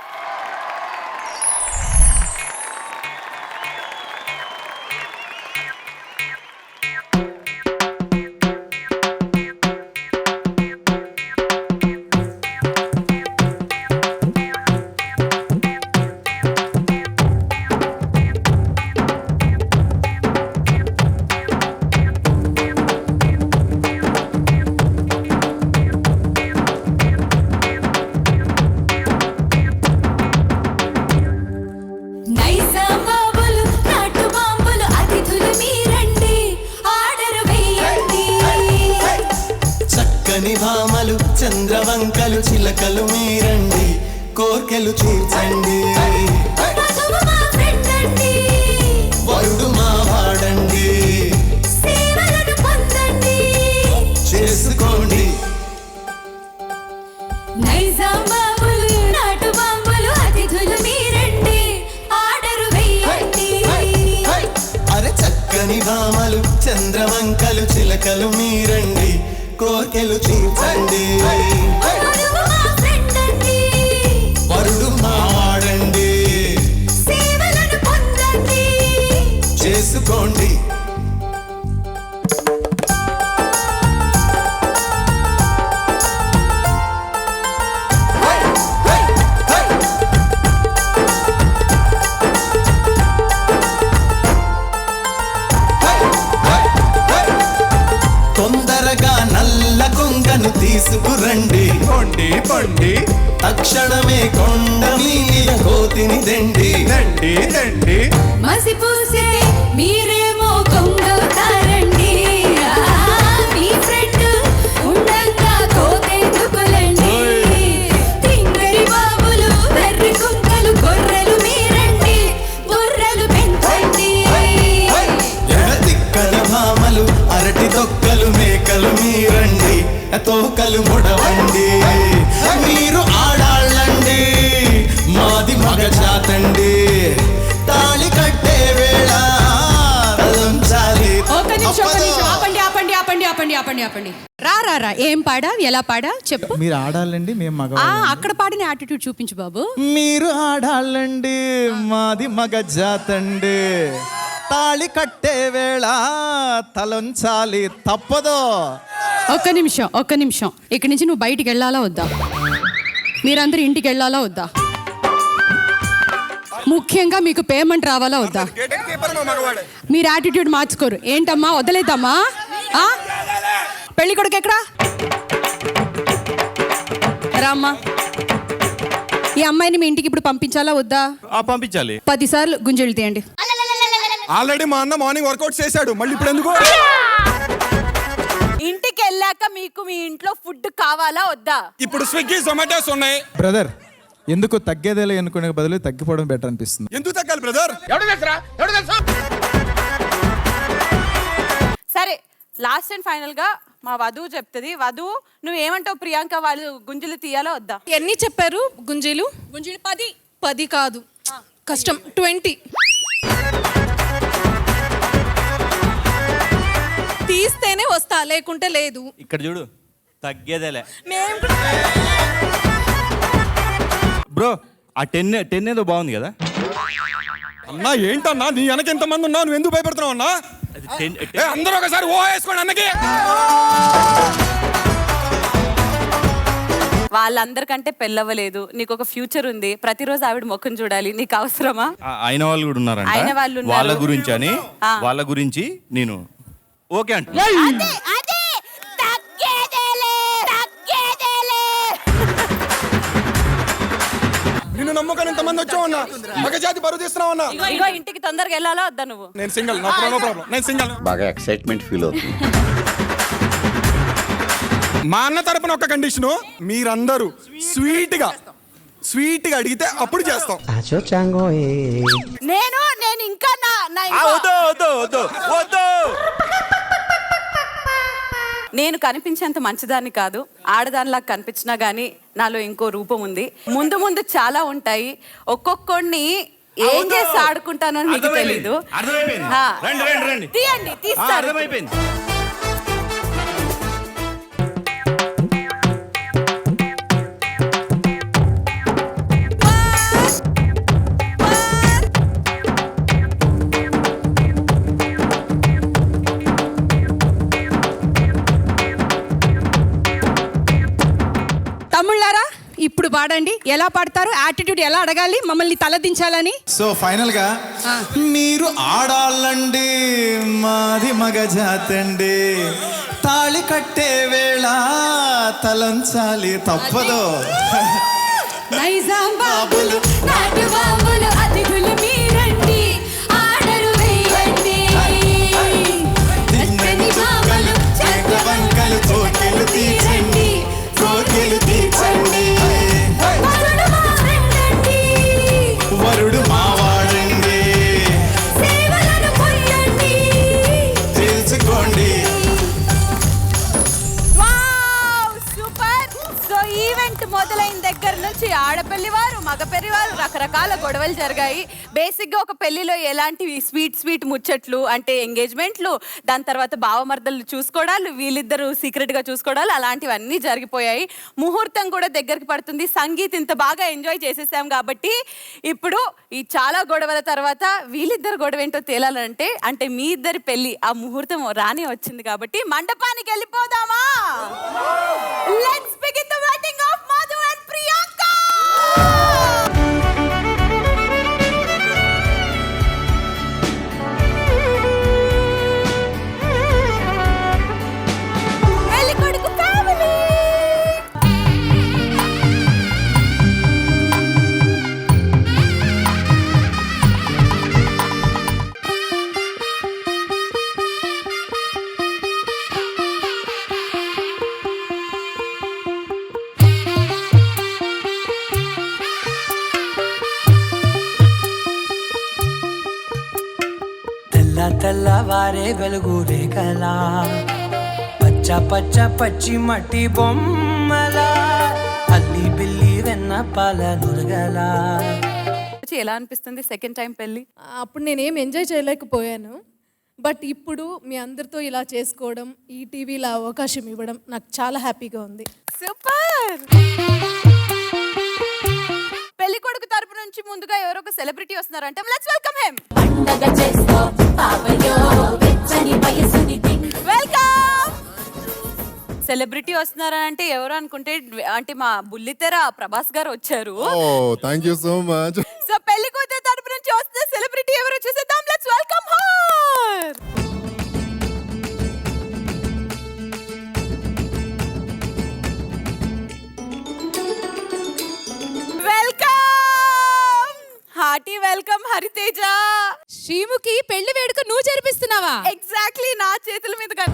భామలు చంద్రవంకలు చిలకలు మీరండి, కోర్కెలు తీర్చండి. వరుడు మా వాడండి, చేసుకోండి. నైజాం బాబులు నాటు బాంబులు అతిథులు మీరండి, ఆర్డరు వేయండి. అరే చక్కని భామలు చంద్రవంకలు చిలకలు మీరండి, కోర్కెలు తీర్చండి. వరుడు మా వాడండి, సేవ నల్ల కొంగను తీసుకురండి పొండి పొండి తక్షణమే కొండ మీద కోతిని దండి దండి దండి మసిపూసే మీరేమో కొంగవుతారండి మీ ఫ్రెండ్ ఉండంగా కోతెందుకులండి తింగరి బాబులు వెర్రి కుంకలు గొర్రెలు మీరండి గొర్రెలు పెంచండి తిక్కల భామలు అరటి తొక్కలు మేకలు మీరండి తోకలు ముడవండి మీరు ఆడాళ్ళండి మాది మగ జాతండి తాళి కట్టే వేళ తలంచాలి. ఒక నిమిషం ఆపండి ఆపండి ఆపండి ఆపండి ఆపండి ఆపండి రా రా రా ఏం పాడా ఎలా పాడా చెప్పు మీరు ఆడాలండి మేము మగ అక్కడ పాడిన యాటిట్యూడ్ చూపించు బాబు. మీరు ఆడాలండి మాది మగ జాతండి తాళి కట్టే వేళ తలంచాలి తప్పదో. ఒక్క నిమిషం ఇక్కడి నుంచి నువ్వు బయటికి వెళ్ళాలా వద్దా? మీరందరూ ఇంటికి వెళ్ళాలా వద్దా? ముఖ్యంగా మీకు పేమెంట్ రావాలా వద్దా? మీరు యాటిట్యూడ్ మార్చుకోరు ఏంటమ్మా? వదలేద్దమ్మా. పెళ్లి కొడుకు ఎక్కడా? రామ్మా. ఈ అమ్మాయిని మీ ఇంటికి ఇప్పుడు పంపించాలా వద్దా? పంపించాలి. 10 సార్లు గుంజలు తీయండి. ఆల్రెడీ మా అన్న మార్నింగ్ వర్కౌట్ చేశాడు, మళ్ళీ ఇప్పుడు ఎందుకు? ఇంటికి వెళ్ళాక మీకు మీ ఇంట్లో ఫుడ్ కావాలా వద్దా? ఇప్పుడు స్విగ్గీ జొమాటోస్ ఉన్నాయి. బ్రదర్ ఎందుకు తగ్గేదేలే అనుకునే బదులు తగ్గిపోవడం బెటర్ అనిపిస్తుంది. ఎందుకు తగ్గాలి బ్రదర్? సరే లాస్ట్ అండ్ ఫైనల్ గా మా వధువు చెప్తుంది. వధువు నువ్వేమంటావు ప్రియాంక వాళ్ళు గుంజులు తీయాలా వద్దా? ఎన్ని చెప్పారు గుంజీలు? 10 కాదు కష్టం 20 తీస్తేనే వస్తా లేకుంటే లేదు. ఇక్కడ చూడు తగ్గేదేలే మేము కూడా బ్రో. ఆ 10 ఏదో బాగుంది కదా అన్నా. ఏంటన్నా నీ వెనక ఎంత మంది ఉన్నావు, నువ్వు ఎందుకు భయపడుతున్నావు అన్నా? అందరూ ఒకసారి ఓ వేసుకోండి అన్నకి. వాళ్ళందరికంటే పెళ్ళవ్వలేదు, నీకు ఒక ఫ్యూచర్ ఉంది, ప్రతిరోజు ఆవిడ ముఖం చూడాలి, నీకు అవసరమా? అయిన వాళ్ళు కూడా ఉన్నారంట. అయిన వాళ్ళు ఉన్నారు. వాళ్ళ గురించి అని వాళ్ళ గురించి నేను ఓకే అంటే నిన్ను నమ్మకం ఎంతమంది వచ్చావన్నా? మగ జాతి బరువు తీస్తున్నావు అన్నా. ఇగో ఇంటికి తొందరగా వెళ్ళాలా వద్దా నువ్వు? నేను సింగల్, నో ప్రాబ్లం. నేను సింగల్. బాగా ఎక్సైట్మెంట్ ఫీల్ అవుతుంది. మా అన్న తరపున ఒక కండిషను, మీరందరూ స్వీట్ గా అడిగితే అప్పుడు చేస్తాం. నేను ఇంకా నేను కనిపించేంత మంచిదాన్ని కాదు, ఆడదానిలా కనిపించినా గానీ నాలో ఇంకో రూపం ఉంది. ముందు ముందు చాలా ఉంటాయి. ఒక్కొక్కడిని ఏం చేసి ఆడుకుంటానో మీకు తెలీదు. తీయండి, తీస్తారు. తమ్ముళ్ళారా ఇప్పుడు పాడండి. ఎలా పాడతారు? యాటిట్యూడ్ ఎలా అడగాలి మమ్మల్ని తలదించాలని? సో ఫైనల్ గా మీరు ఆడాలండి మాది మగ జాతండి తాళి కట్టే వేళ తలంచాలి తప్పదో. నైజాం బాబులు నాటు బాబులు అతిథులు మీరండి ఆడరు వేయండి చక్కని బాబులు చక్కవంకలు కోకెలు తీర్చండి కోకెలు తీర్చండి వరుడు మావాడండి సేవలను పొందండి తెలుసుకోండి. సూపర్. సో ఈవెంట్ మొదలైన దగ్గర నుంచి ఆడపల్లి వారు మగపెళ్లి వారు రకరకాల గొడవలు జరిగాయి. బేసిక్ గా ఒక పెళ్లిలో ఎలాంటి స్వీట్ ముచ్చట్లు అంటే ఎంగేజ్మెంట్లు, దాని తర్వాత బావమర్దలు చూసుకోవడాలు, వీళ్ళిద్దరూ సీక్రెట్ గా చూసుకోవడాలు, అలాంటివన్నీ జరిగిపోయాయి. ముహూర్తం కూడా దగ్గరికి పడుతుంది. సంగీత్ ఇంత బాగా ఎంజాయ్ చేసేసాం కాబట్టి ఇప్పుడు ఈ చాలా గొడవల తర్వాత వీళ్ళిద్దరు గొడవ ఏంటో తేలాలంటే అంటే మీ ఇద్దరి పెళ్లి ఆ ముహూర్తం రానే వచ్చింది కాబట్టి మండపానికి వెళ్ళిపోదామా? Let's begin the wedding of Madhu and Priyanka. వెళ్ళి తెల్లవారే వెలుగు రేఖలా పచ్చ పచ్చ పచ్చి మట్టి బొమ్మలా అల్లి బిల్లి వెన్న పాల నురగలా. ఎలా అనిపిస్తుంది సెకండ్ టైం పెళ్లి? అప్పుడు నేనేం ఎంజాయ్ చేయలేకపోయాను. బట్ ఇప్పుడు మీ అందరితో ఇలా చేసుకోవడం, ఈ టీవీలో అవకాశం ఇవ్వడం నాకు చాలా హ్యాపీగా ఉంది. సూపర్. పెళ్లి కొడుకు తరపు నుంచి ముందుగా ఎవరో ఒక సెలబ్రిటీ వస్తున్నారంటే let's welcome him. Welcome. Celebrity వస్తున్నారంటే ఎవరు అనుకుంటే అంటే మా బుల్లితెర ప్రభాస్ గారు వచ్చారు. Thank you so much. So పెళ్లి కూతురు తరపు నుంచి వస్తున్న సెలబ్రిటీ ఎవరు చూసేద్దాం. Let's welcome her. Welcome, hearty welcome Hariteja. Sreemukhi పెళ్లి వేడుక నువ్వు జరిపిస్తున్నావా? ఎగ్జాక్ట్లీ, నా చేతుల మీదుగా.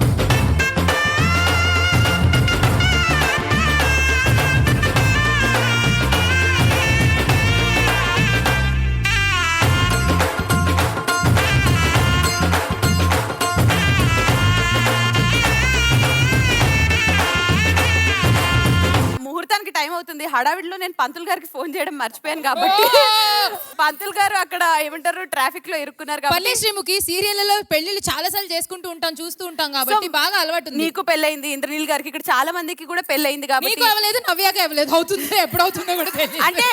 ముహూర్తానికి టైం అవుతుంది. హడావిడిలో నేను పంతులు గారికి ఫోన్ చేయడం మర్చిపోయాను కాబట్టి పంతులు గారు అక్కడ ఏమంటారు ట్రాఫిక్ లో ఇరుక్కున్నారు కాబట్టి. శ్రీముఖి సీరియల్లో పెళ్లిళ్ళు చాలా సార్లు చేసుకుంటూ ఉంటాం, చూస్తూ ఉంటాం కాబట్టి బాగా అలవాటు. నీకు పెళ్ళైంది, ఇంద్రనీల్ గారికి, ఇక్కడ చాలా మందికి కూడా పెళ్ళైంది కాబట్టి. నీకు అవ్వలేదు, నవ్యాక అవ్వలేదు, అవుతుందో ఎప్పుడు అవుతుందో కూడా తెలియదు. అంటే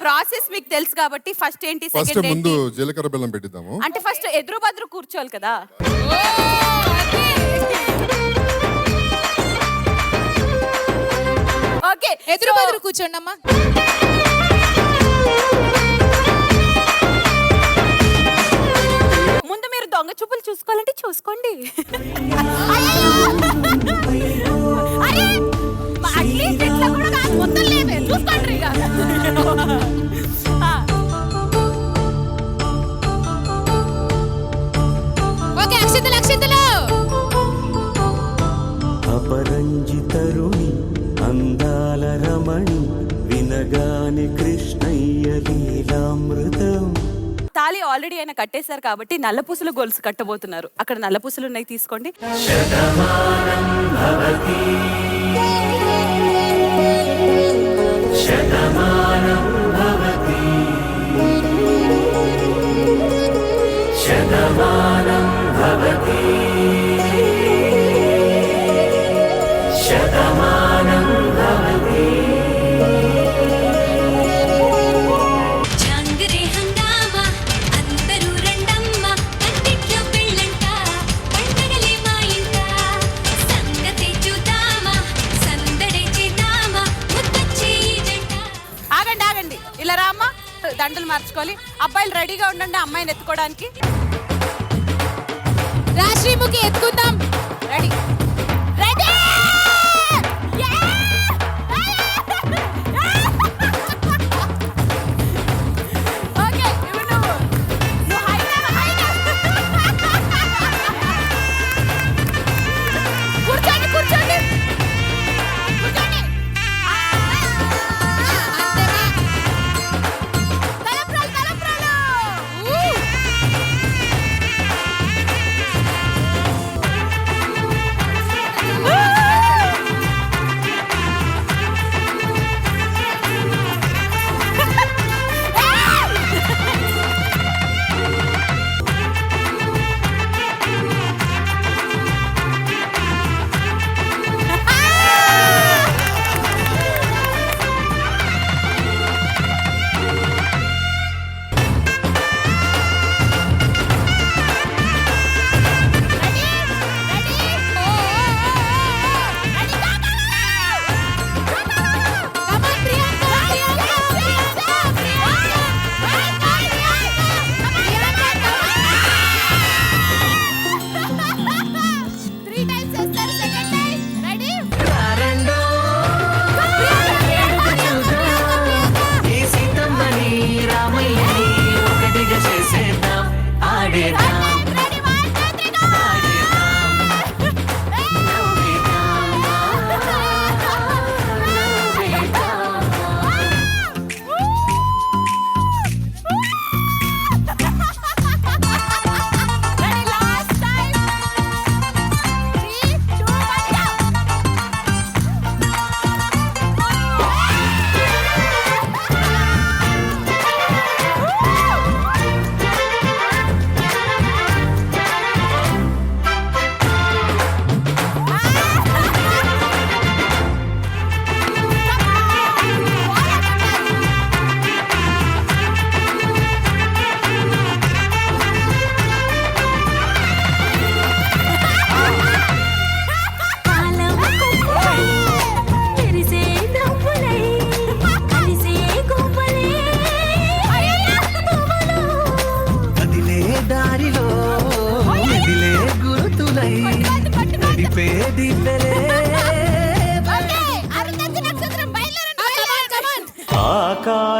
ప్రాసెస్ మీకు తెలుసు కాబట్టి ఫస్ట్ ఏంటి ఫస్ట్ సెకండ్ ముందు ఏంటి జీలకర్ర బెల్లం పెట్టిద్దాము. అంటే ఫస్ట్ ఎదురు బదురు కూర్చోవాలి కదా. ఓకే, ఎదురు బదురు కూర్చోండి అమ్మా. ముందు మీరు దొంగ చూపులు చూసుకోవాలంటే చూసుకోండి. మొత్తం లేవే చూసుకోండి ఇక. ఓకే, అక్షింతలు అక్షింతలు. అపరంజి తరుణి అందాల రమణి వినగాని కృష్ణయ్య లీలామృతం. తాళి ఆల్రెడీ ఆయన కట్టేశారు కాబట్టి నల్లపూసలు గొలుసు కట్టబోతున్నారు. అక్కడ నల్లపూసలు ఉన్నాయి, తీసుకోండి. శతమానం భవతి శతమానం భవతి శతమానం భవతి శతమానం భవతి. ఇలా రామ్మా, దండలు మార్చుకోవాలి. అబ్బాయిలు రెడీగా ఉండండి అమ్మాయిని ఎత్తుకోవడానికి. రా శ్రీముఖి, ఎత్తుకుందాం. Ready ready. ఓకే, ఇప్పుడు నువ్వు కూర్చోండి కూర్చోండి కూర్చోండి.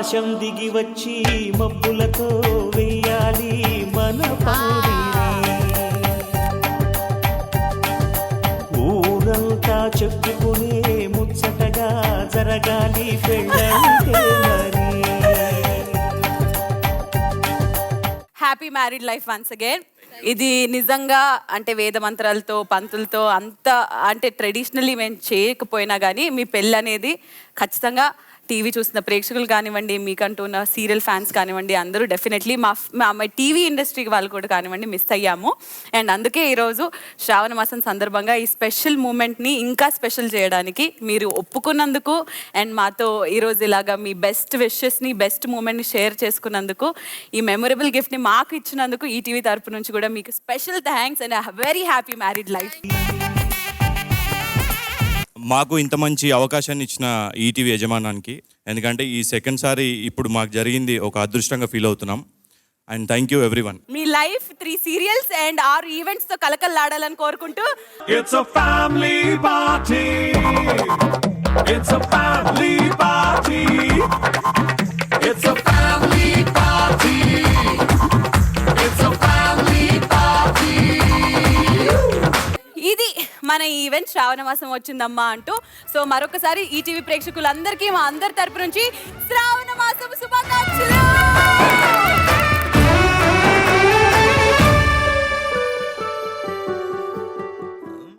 ఆకాశం దిగి వచ్చి మబ్బులతో వెయ్యాలి మన పౌరిని. ఊరంతా చెప్పుకునే ముచ్చటగా జరగాలి పెళ్ళంటే మరి. Happy married life once again. ఇది నిజంగా అంటే వేద మంత్రాలతో పంతులతో అంత అంటే ట్రెడిషనల్లీ మేము చేయకపోయినా కానీ మీ పెళ్ళి అనేది ఖచ్చితంగా టీవీ చూసిన ప్రేక్షకులు కానివ్వండి, మీకంటూ ఉన్న సీరియల్ ఫ్యాన్స్ కానివ్వండి, అందరూ డెఫినెట్లీ మా టీవీ ఇండస్ట్రీ వాళ్ళు కూడా కానివ్వండి మిస్ అయ్యాము. అండ్ అందుకే ఈరోజు శ్రావణ మాసం సందర్భంగా ఈ స్పెషల్ మూమెంట్ని ఇంకా స్పెషల్ చేయడానికి మీరు ఒప్పుకున్నందుకు అండ్ మాతో ఈరోజు ఇలాగా మీ బెస్ట్ విషెస్ని బెస్ట్ మూమెంట్ని షేర్ చేసుకున్నందుకు, ఈ మెమొరబుల్ గిఫ్ట్ని మాకు ఇచ్చినందుకు ఈ టీవీ తరపు నుంచి కూడా మీకు special thanks and very happy married life. మాకు ఇంత మంచి అవకాశాన్ని ఇచ్చిన ఈటీవీ యజమానానికి, ఎందుకంటే ఈ సెకండ్ సారి ఇప్పుడు మాకు జరిగింది ఒక అదృష్టంగా ఫీల్ అవుతున్నాం. And thank you everyone. Me life 3 serials and 6 events తో కలకల్లాడాలని కోరుకుంటూ It's a family party. It's a family party. It's a family party. It's a family party. ఇది మన ఈవెంట్ శ్రావణ మాసం వచ్చిందమ్మా అంటూ. సో మరొకసారి ఈటీవీ ప్రేక్షకులందరికీ మా అందరి తరపు నుంచి శ్రావణ మాసం శుభాకాంక్షలు.